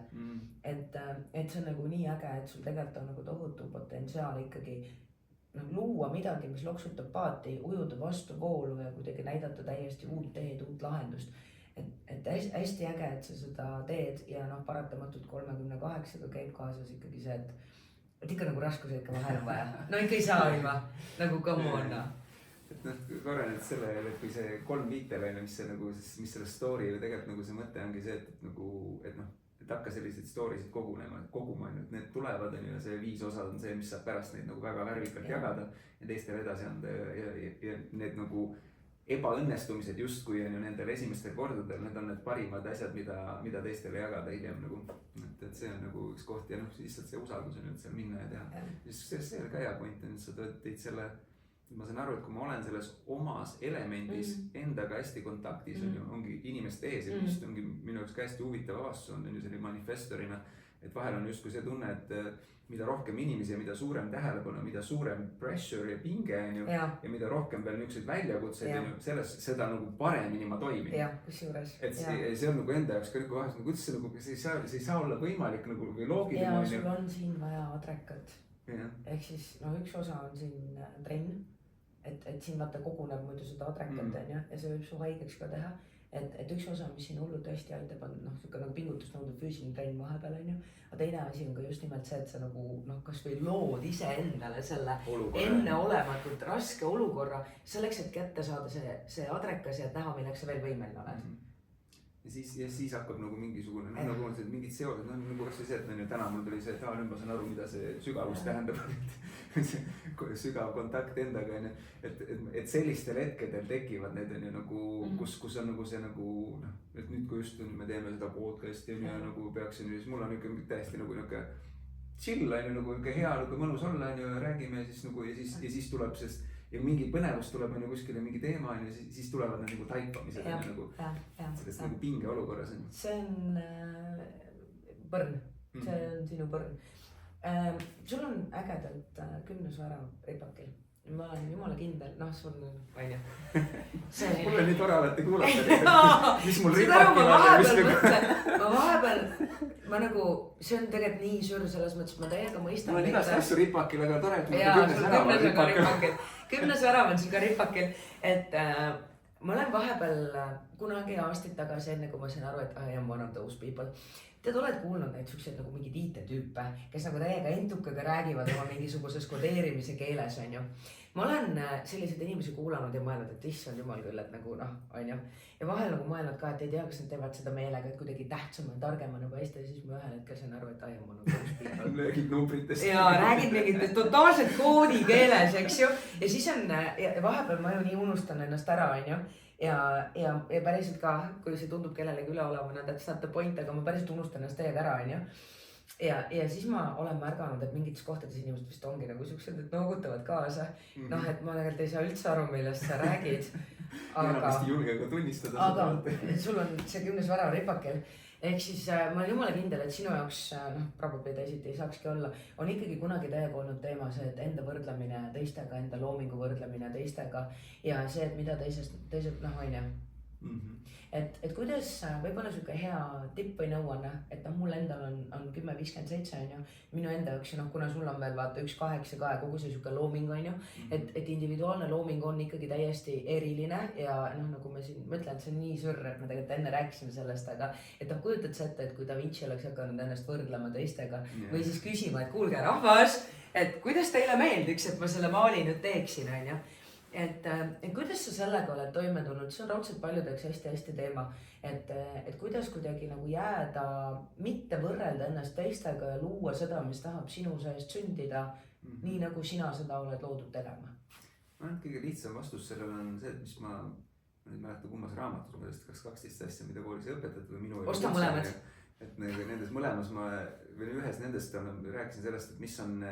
Et see on nagu nii äge, et sul tegelikult on nagu tohutu potentsiaal ikkagi luua midagi, mis loksutab paati, ujuda vastu voolu ja kuidagi näidata täiesti uut teed, uut lahendust. Et hästi äge, et sa seda teed ja paratamatult 38-ga käib kaasas ikkagi see, et ikka nagu raskuse ikka vahel on vaja. No ikka ei saa ilma, nagu come on. Et noh, korra nüüd selle, et kui see 3 viitele, mis see nagu, mis selle story või tegelikult nagu see mõte ongi see, et nagu, et noh, et hakka selliseid story'sid koguma, et need tulevad on ju ja see 5 osa on see, mis saab pärast neid nagu väga värvikalt jagada ja teistele edasi anda ja need nagu ebaõnnestumised justkui on ju nendel esimestel kordadel, need on need parimad asjad, mida teistele jagada hiljem nagu, et see on nagu üks koht ja noh, lihtsalt see usaldus on ju, et seal minna ja teha. See on ka hea point on, et sa tõid selle, ma saan aru, et kui ma olen selles omas elemendis endaga hästi kontaktis on ju, ongi inimeste ees ja just ongi minu jaoks ka hästi huvitav avastus on ju selline manifestorina, et vahel on justkui see tunne, et mida rohkem inimesi ja mida suurem tähelepanu, mida suurem pressure ja pinge on ju ja mida rohkem veel niisuguseid väljakutseid on ju, seda nagu paremini ma toimin. Ja, kusjuures. Et see on nagu enda jaoks ka vahest, kuidas see nagu, see ei saa olla võimalik nagu või loogiline. Ja sul on siin vaja adrekat. Ehk siis, no üks osa on siin trenn. Et siin vaata koguneb muidu seda adrekat on ja see võib su haigeks ka teha. Et üks osa, mis siin hullult hästi aitab, on noh, siuke nagu pingutust nõudnud füüsiline trenn vahepeal on ju. Aga teine asi on ka just nimelt see, et sa nagu noh, kas või lood ise endale selle enneolematult raske olukorra selleks, et kätte saada see adrekas ja näha, milleks sa veel võimeline oled. Ja siis hakkab nagu mingisugune, nagu on see mingid seosed, nagu kas see, et täna mul tuli see, et nüüd ma saan aru, mida see sügavus tähendab. Sügav kontakt endaga on ju, et sellistel hetkedel tekivad need on ju nagu, kus on nagu see nagu, noh, et nüüd kui just me teeme seda podcast'i ja nagu peaksin, siis mul on ikka täiesti nagu niuke chill on ju, nagu hea, nagu mõnus olla on ju, räägime siis nagu ja siis tuleb sest ja mingi põnevus tuleb on ju kuskile mingi teema on ju, siis tulevad need nagu taipamised on ju nagu sellest nagu pinge olukorras on. See on põrn, see on sinu põrn. Sul on ägedalt 10 värav ripakil. Ma olen jumala kindel, noh sul on palju. Mul on nii tore alati kuulata, mis mul ripakil on. Ma vahepeal, ma nagu, see on tegelikult nii sür selles mõttes, ma täiega mõistan. Mul on igast asju ripakil, aga tore, et mul 10 värav on ripakil. 10 värav on sul ka ripakil, et ma olen vahepeal kunagi aastaid tagasi enne, kui ma sain aru, et I am one of those people. Tead, oled kuulnud neid siukseid nagu mingid IT-tüüpe, kes nagu täiega entukaga räägivad oma mingisuguses kodeerimise keeles, on ju. Ma olen selliseid inimesi kuulanud ja mõelnud, et issand jumal küll, et nagu noh, on ju. Ja vahel nagu mõelnud ka, et ei tea, kas nad teevad seda meelega, et kuidagi tähtsama ja targema nagu Eesti, siis ma ühel hetkel sain aru, et I am one of those people. Räägid numbritest. Ja räägid mingit totaalselt koodi keeles, eks ju. Ja siis on, ja vahepeal ma ju nii unustan ennast ära, on ju. Ja päriselt ka, kui see tundub kellelegi üle olevana, that's not the point, aga ma päriselt unustan ennast täiega ära, on ju. Ja siis ma olen märganud, et mingites kohtades inimesed vist ongi nagu siuksed, et noogutavad kaasa. Noh, et ma tegelikult ei saa üldse aru, millest sa räägid. Aga vist ei julge ka tunnistada. Aga sul on see 10 värav ripakil. Ehk siis ma olen jumala kindel, et sinu jaoks, noh, probably teisiti ei saakski olla, on ikkagi kunagi täiega olnud teema see, et enda võrdlemine teistega, enda loomingu võrdlemine teistega ja see, et mida teised noh, on ju. Et kuidas võib-olla siuke hea tipp või nõuanne, et noh, mul endal on 10.57 on ju, minu enda jaoks, noh, kuna sul on veel vaata 1.8 ka kogu see siuke looming on ju, et individuaalne looming on ikkagi täiesti eriline ja noh, nagu ma siin mõtlen, et see on nii sür, et me tegelikult enne rääkisime sellest, aga et noh, kujutad sa ette, et kui Da Vinci oleks hakanud ennast võrdlema teistega või siis küsima, et kuulge rahvas, et kuidas teile meeldiks, et ma selle maali nüüd teeksin, on ju. Et kuidas sa sellega oled toime tulnud, see on raudselt paljudeks hästi teema, et kuidas kuidagi nagu jääda, mitte võrrelda ennast teistega ja luua seda, mis tahab sinu seest sündida, nii nagu sina seda oled loodud tegema. Kõige lihtsam vastus sellele on see, et mis ma ei mäleta kummas raamatus, ma tõesti 12 asja, mida koolis ei õpetatud või minu osta mõlemad. Et nendes mõlemas ma, või ühes nendest rääkisin sellest, et mis on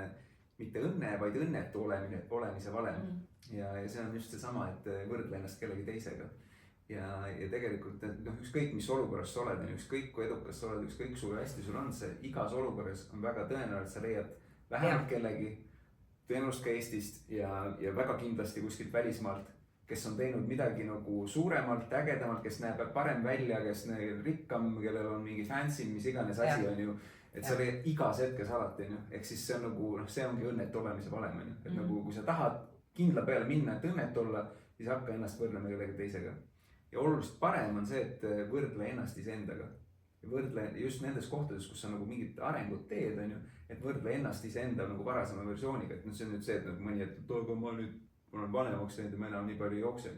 mitte õnne, vaid õnnetu olemise valem. Ja see on just see sama, et võrdle ennast kellegi teisega. Ja tegelikult no, ükskõik mis olukorras sa oled, ükskõik kui edukas sa oled, ükskõik kui hästi sul on see, igas olukorras on väga tõenäoliselt sa leiad vähemalt kellegi, tõenäoliselt ka Eestist ja väga kindlasti kuskilt välismaalt, kes on teinud midagi nagu suuremalt, ägedamalt, kes näeb parem välja, kes näeb rikkam, kellel on mingi fancy, mis iganes asi on ju. Et sa leiad igas hetkes alati, ehk siis see on nagu, see ongi õnnetu olemise valem, et nagu kui sa tahad kindla peale minna, et õnnetu olla, siis hakka ennast võrdlema kellegi teisega. Ja oluliselt parem on see, et võrdle ennast iseendaga. võrdle just nendes kohtades, kus sa nagu mingit arengut teed, on ju, et võrdle ennast iseenda nagu varasema versiooniga, et see on nüüd see, et nagu mõni, et aga ma olen vanemaks teinud ja ma enam nii palju jooksen,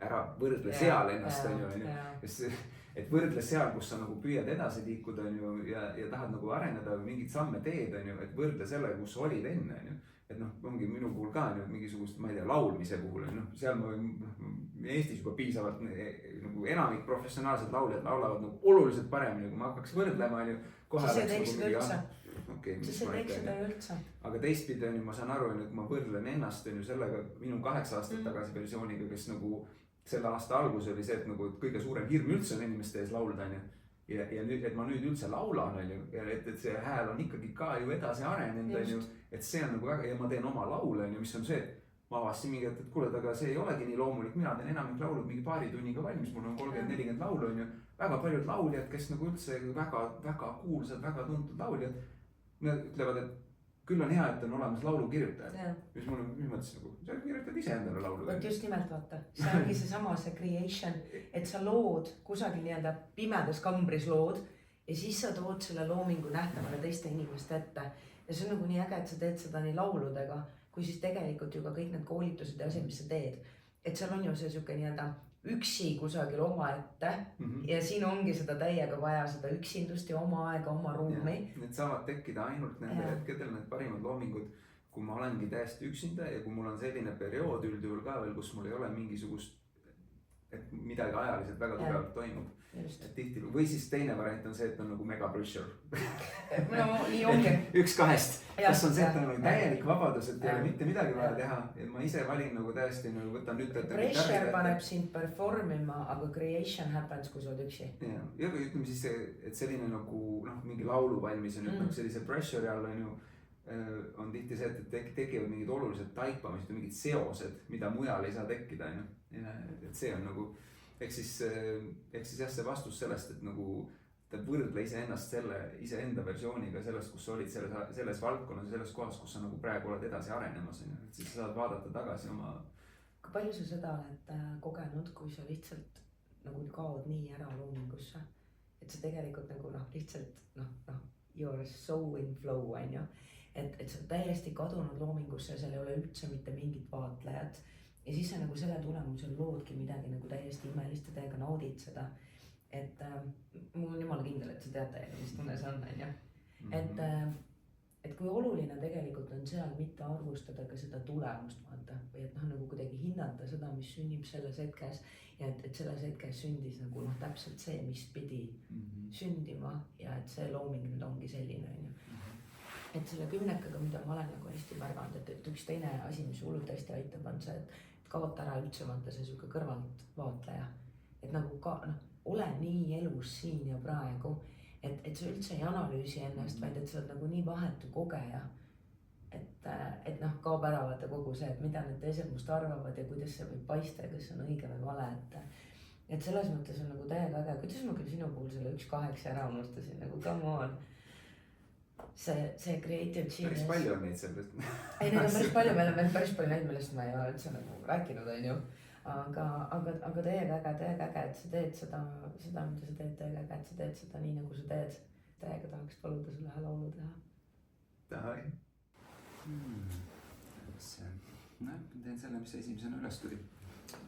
ära võrdle seal ennast, on ju, et võrdle seal, kus sa nagu püüad edasi liikuda, on ju, ja tahad nagu areneda või mingid samme teed, on ju, et võrdle sellega, kus olid enne, on ju. Et noh, ongi minu puhul ka nüüd mingisugust, ma ei tea, laulmise puhul, noh, seal ma Eestis juba piisavalt nagu enamik professionaalsed lauljad laulavad nagu oluliselt paremini, kui ma hakkaks võrdlema, on ju. Siis ei teeks seda üldse. Okay, siis ei teeks seda üldse. Aga teistpidi on ju, ma saan aru, et ma võrdlen ennast on ju sellega minu 8 aastat tagasi versiooniga, kes nagu selle aasta algus oli see, et nagu kõige suurem hirm üldse on inimeste ees laulda, on ju. Ja nüüd, et ma nüüd üldse laulan, on ju, ja et see hääl on ikkagi ka ju edasi arenenud, on ju, et see on nagu väga, ja ma teen oma laule, on ju, mis on see, et ma avastasin mingi, et kuule, aga see ei olegi nii loomulik, mina teen enamik laulud mingi paari tunniga valmis, mul on 30-40 laulu, on ju, väga paljud lauljad, kes nagu üldse väga kuulsad, väga tuntud lauljad, nad ütlevad, et küll on hea, et on olemas laulukirjutajad. Mis mul on mõttes nagu, sa kirjutad ise endale laulu. Võt just nimelt vaata, see ongi see creation, et sa lood kusagil nii-öelda pimedas kambris lood ja siis sa tood selle loomingu nähtavale teiste inimeste ette. Ja see on nagu nii äge, et sa teed seda nii lauludega, kui siis tegelikult ju ka kõik need koolitused ja asjad, mis sa teed. Et seal on ju see siuke nii-öelda üksi kusagil oma ette ja siin ongi seda täiega vaja, seda üksindust ja oma aega, oma ruumi. Need saavad tekkida ainult nende hetkedel, need parimad loomingud, kui ma olengi täiesti üksinda ja kui mul on selline periood üldjuhul ka veel, kus mul ei ole mingisugust, et midagi ajaliselt väga tugevalt toimub. Või siis teine variant on see, et on nagu mega pressure. No nii ongi. Üks kahest. Kas on see, et on nagu täielik vabadus, et ei ole mitte midagi vaja teha. Ja ma ise valin nagu täiesti, nagu võtan nüüd... Pressure paneb sind performima, aga creation happens, kui sa oled üksi. Ja ütleme siis, et selline nagu mingi laulu valmis on, et sellise pressure all on ju on tihti see, et tekivad mingid olulised taipamised ja mingid seosed, mida mujal ei saa tekkida. Et see on nagu... Ehk siis jah, see vastus sellest, et nagu ta võrdle iseennast iseenda versiooniga sellest, kus sa olid selles valdkonnas ja selles kohas, kus sa nagu praegu oled edasi arenemas. Et siis sa saad vaadata tagasi oma... Kui palju sa seda oled kogenud, kui sa lihtsalt nagu kaod nii ära loomingusse? Et sa tegelikult nagu lihtsalt you are so in flow, on ju. Et sa täiesti kadunud loomingusse ja seal ei ole üldse mitte mingit vaatlejat. Ja siis sa nagu selle tulemusel loodki midagi nagu täiesti imelist ja täiega naudid seda. Et mul on jumala kindel, et sa tead täiega, mis tunne see on, on ju. Et kui oluline tegelikult on seal mitte arvustada ka seda tulemust, vaata. Või et nagu kuidagi hinnata seda, mis sünnib selles hetkes. Ja et selles hetkes sündis nagu täpselt see, mis pidi sündima. Ja et see looming nüüd ongi selline, on ju. Et selle kümnekaga, mida ma olen nagu hästi märganud, et üks teine asi, mis hullult hästi aitab, on see, et kaota ära üldse vaata see suke kõrvalt vaatleja. Et nagu ka, ole nii elus siin ja praegu, et sa üldse ei analüüsi ennast, vaid et sa oled nagu nii vahetu kogeja. Et kaob ära vaata kogu see, et mida need teised must arvavad ja kuidas see võib paista ja kas on õige või vale. Et selles mõttes on nagu täiega äge, kuidas ma küll sinu puhul selle 1-8 ära unustasin, nagu come on. See creative genius. Päris palju on neid sellest. Ei, neid on päris palju, meil on päris palju neid, millest ma ei ole üldse nagu rääkinud, on ju. Aga täiega äge, et sa teed seda, mida sa teed, täiega äge, et sa teed seda nii, nagu sa teed. Täiega tahaks paluda sulle ühe laulu teha. Tahai. Teen selle, mis esimesena üles tuli.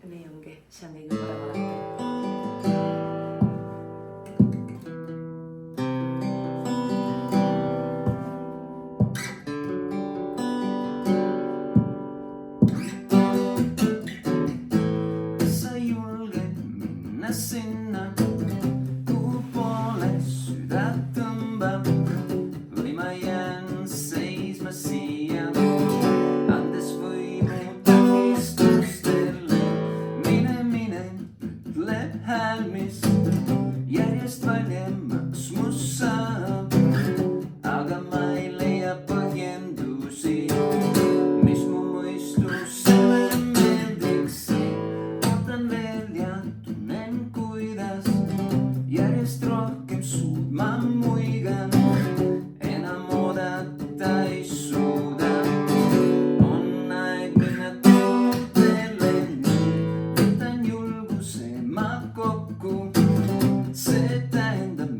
Nii ongi, see on kõige parem. See tähendab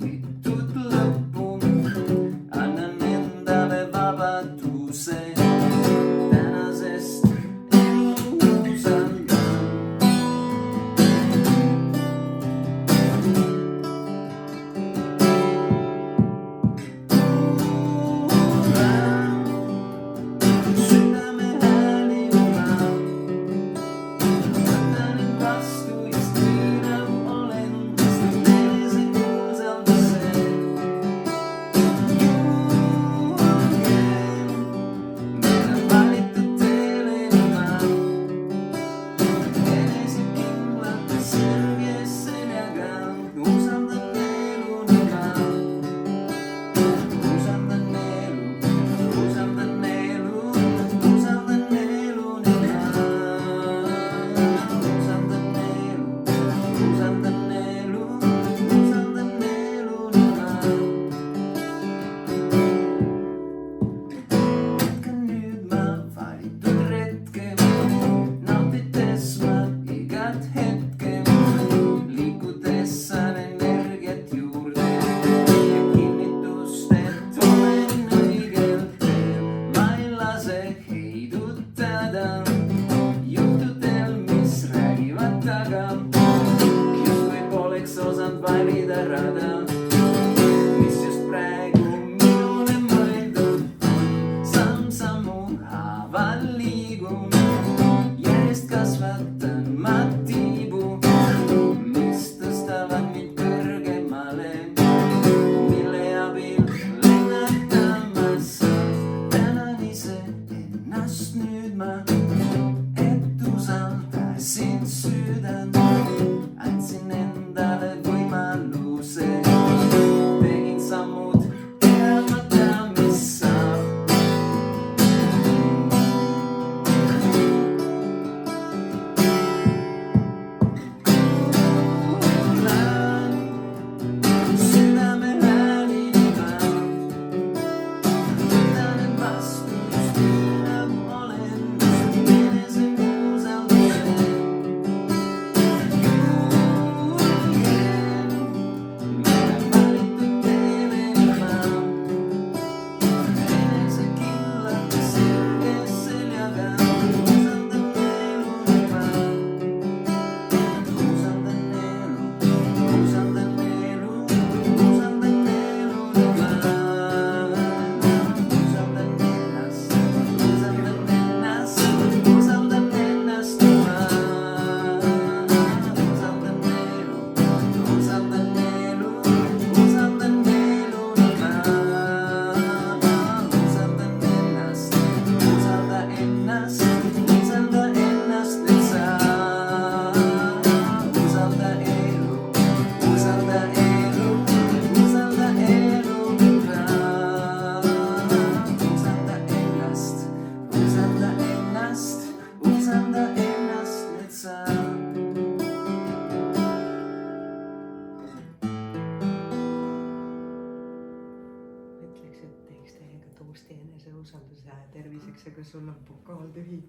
aga sul on pokaal tühi.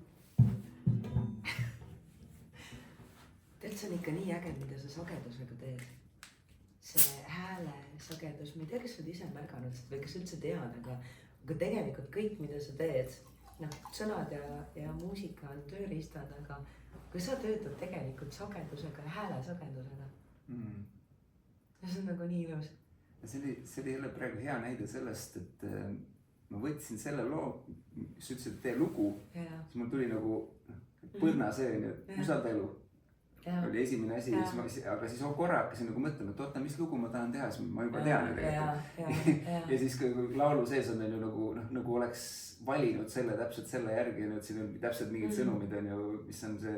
tead, see on ikka nii äge, mida sa sagedusega teed. See hääle sagedus, ma ei tea, kas sa oled ise märganud seda või kas üldse tead, aga tegelikult kõik, mida sa teed, noh, sõnad ja muusika on tööriistad, aga sa töötad tegelikult sagedusega ja hääle sagedusega. See on nagu nii ilus. See oli jälle praegu hea näide sellest, et ma võtsin selle loo, sa ütlesid, et tee lugu, siis mul tuli nagu põrna see, usalda elu. Oli esimene asi, aga siis korra hakkasin nagu mõtlema, et oota, mis lugu ma tahan teha, siis ma juba tean tegelikult. Ja siis kui laulu sees on nagu oleks valinud selle täpselt selle järgi, et siin on täpselt mingid sõnumid, mis on see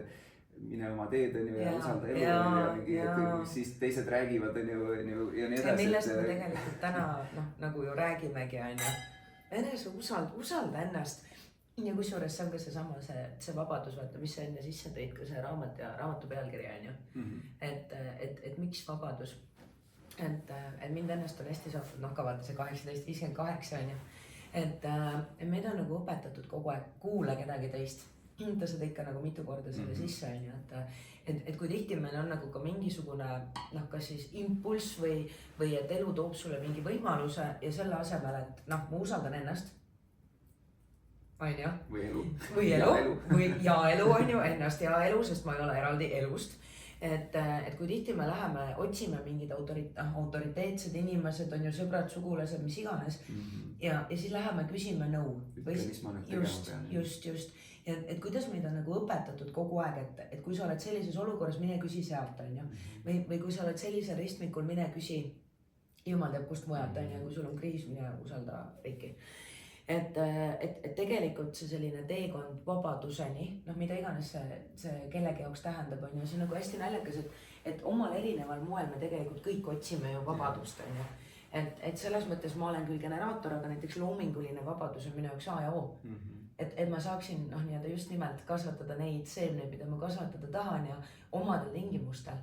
mine oma teed ja usalda elu ja siis teised räägivad ja nii edasi. Millest me tegelikult täna nagu ju räägimegi, enese usalda ennast. Ja kusjuures see on ka seesama see vabadus, vaata, mis sa enne sisse tõid ka see raamat ja raamatu pealkiri on ju. Et miks vabadus? Et mind ennast on hästi saanud, ka vaata see 1858 on ju. Et meid on nagu õpetatud kogu aeg, kuule kedagi teist. Ta seda ikka nagu mitu korda selle sisse on ju. Et kui tihti meil on nagu ka mingisugune, kas siis impulss või et elu toob sulle mingi võimaluse ja selle asemel, et ma usaldan ennast. Või elu. Või elu on ju, ennast ja elu, sest ma ei ole eraldi elust. Et kui tihti me läheme, otsime mingid autoriteetsed inimesed, on ju sõbrad, sugulased, mis iganes. Ja siis läheme küsime nõu. Just. Et kuidas meid on nagu õpetatud kogu aeg, et kui sa oled sellises olukorras, mine küsi sealt, on ju. Või kui sa oled sellisel ristmikul, mine küsi jumal teab kust mujalt, on ju, kui sul on kriis, mine usalda riiki. Et tegelikult see selline teekond vabaduseni, mida iganes see kellegi jaoks tähendab, on ju, see on nagu hästi naljakas, et omal erineval moel me tegelikult kõik otsime ju vabadust, on ju. Et selles mõttes ma olen küll generaator, aga näiteks loominguline vabadus on minu jaoks A ja O. Et ma saaksin just nimelt kasvatada neid seemneid, mida ma kasvatada tahan ja omadel tingimustel.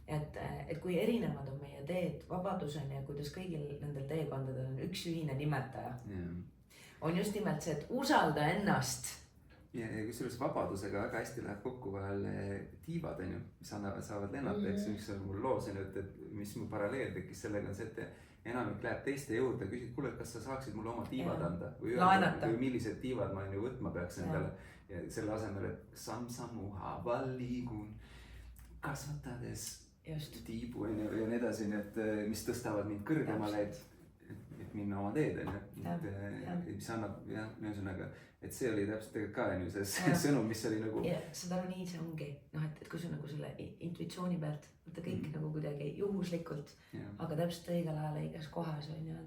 Et kui erinevad on meie teed vabaduseni ja kuidas kõigil nendel teekondadel on üks ühine nimetaja. On just nimelt see, et usalda ennast. Ja kusjuures vabadusega väga hästi läheb kokku vahel tiivad, mis saavad lennata, mis on mul loos, et mis mu paralleel tekkis sellega on see, et enamik läheb teiste juurde ja küsid, kuule, kas sa saaksid mulle oma tiivad anda või millised tiivad ma võtma peaks endale ja selle asemel, et samm-sammu haaval liigun kasvatades tiibu ja nii edasi, mis tõstavad mind kõrgemale, et minna oma teed, mis annab, ühesõnaga, et see oli täpselt tegelikult ka see sõnum, mis oli nagu... Seda nii see ongi, et kui sa nagu selle intuitsiooni pealt, võtta kõik nagu kuidagi juhuslikult, aga täpselt õigel ajal õiges kohas on ju,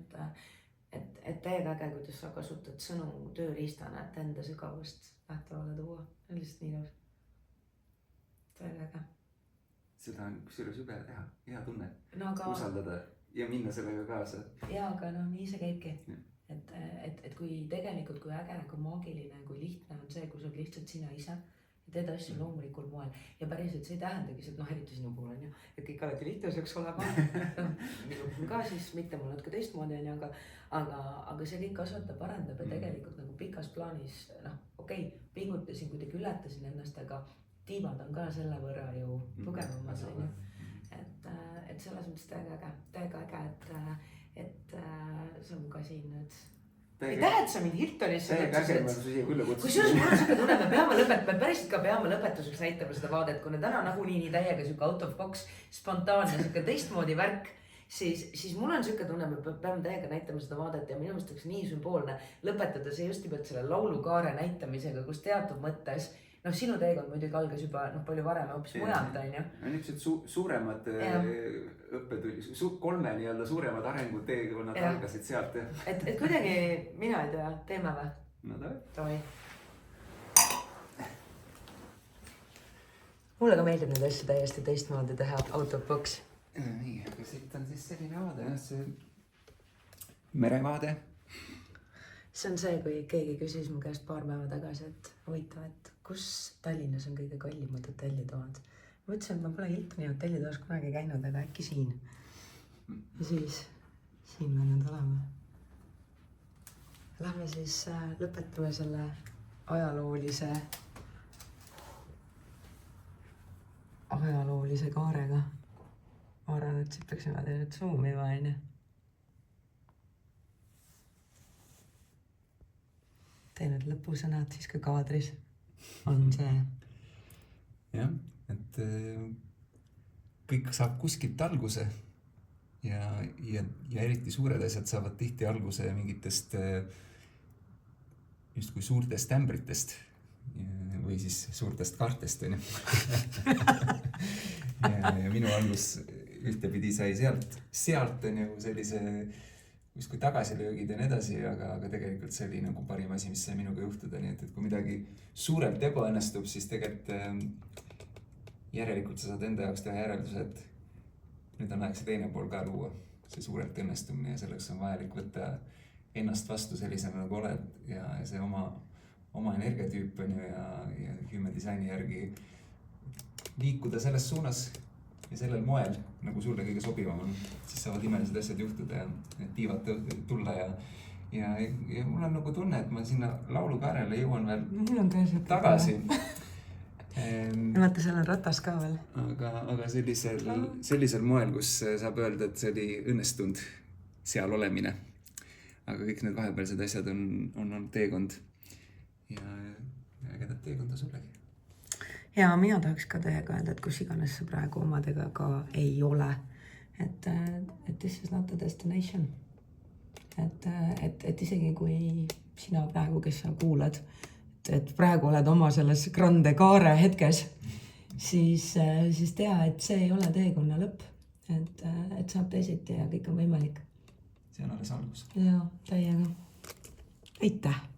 et täiega äge, kuidas sa kasutad sõnu tööriistana, et enda sügavust lähtavale tuua, on lihtsalt nii nõus. Täiega äge. Seda on kusjuures jube teha, hea tunne, usaldada ja minna sellega kaasa. Ja, aga nii see käibki. Et kui tegelikult, kui äge, kui maagiline, kui lihtne on see, kui sa oled lihtsalt sina ise ja teed asju loomulikul moel. Ja päriselt see ei tähendagi, et eriti sinu puhul on ju, et kõik alati lihtne saaks olema. Minu ka siis, mitte mul natuke teistmoodi on ju, aga see kõik kasvatab, parandab ja tegelikult nagu pikas plaanis, pingutasin, kuidagi ületasin ennast, aga tiivad on ka selle võrra ju tugevamad on ju. Et selles mõttes täiega äge, et see on ka siin nüüd. Ei tähed sa mind Hiltonisse kusjuures mul on siuke tunne, me peame lõpetama, päriselt ka peame lõpetuseks näitama seda vaadet, kuna täna nagunii nii täiega siuke out of box, spontaanne, siuke teistmoodi värk, siis mul on siuke tunne, me peame täiega näitama seda vaadet ja minu meelest oleks nii sümboolne lõpetada see just nimelt selle laulukaare näitamisega, kus teatud mõttes sinu teekond muidugi algas juba palju varem hoopis mujalt, on ju. Niisugused suuremad õppetulli, 3 nii-öelda suuremad arenguteekonnad algasid sealt. Et kuidagi, mina ei tea, teeme või? No Toi. Mulle ka meeldib neid asju täiesti teistmoodi teha, out of box. Nii, aga siit on siis selline vaade, see merevaade. See on see, kui keegi küsis mu käest paar päeva tagasi, et huvitav, et kus Tallinnas on kõige kallimad hotellitoad. Ma mõtlesin, et ma pole Hiltoni hotellitoas kunagi käinud, aga äkki siin. Ja siis siin me nüüd oleme. Lähme siis lõpetame selle ajaloolise kaarega. Ma arvan, et siit peaksime teile zoomima, onju. Tee nüüd lõpusõnad siis ka kaadris. On see. Jah, et kõik saab kuskilt alguse ja eriti suured asjad saavad tihti alguse mingitest just kui suurtest ämbritest või siis suurtest kaartest, onju. ja minu algus ühtepidi sai sealt on ju sellise kui tagasilöögid ja nii edasi, aga tegelikult see oli nagu parim asi, mis sai minuga juhtuda, nii et kui midagi suurelt ebaõnnestub, siis tegelikult järelikult sa saad enda jaoks teha järelduse, et nüüd on aeg see teine pool ka luua, see suurelt õnnestumine ja selleks on vajalik võtta ennast vastu sellisena nagu oled ja see oma energiatüüp on ju ja human designi järgi liikuda selles suunas ja sellel moel, nagu sulle kõige sobivam on, siis saavad imelised asjad juhtuda ja need tiivad tulla ja mul on nagu tunne, et ma sinna laulukaarele jõuan veel tagasi. Vaata, seal on ratas ka veel. Aga sellisel moel, kus saab öelda, et see oli õnnestunud seal olemine. Aga kõik need vahepealsed asjad on teekond ja ägedat teekonda sullegi. Ja mina tahaks ka teiega öelda, et kus iganes sa praegu omadega ka ei ole. Et this is not the destination. Et isegi kui sina praegu, kes sa kuulad, et praegu oled oma selles grande kaare hetkes, siis tea, et see ei ole teekonna lõpp. Et saab teisiti ja kõik on võimalik. See on alles algus. Ja, täiega. Aitäh!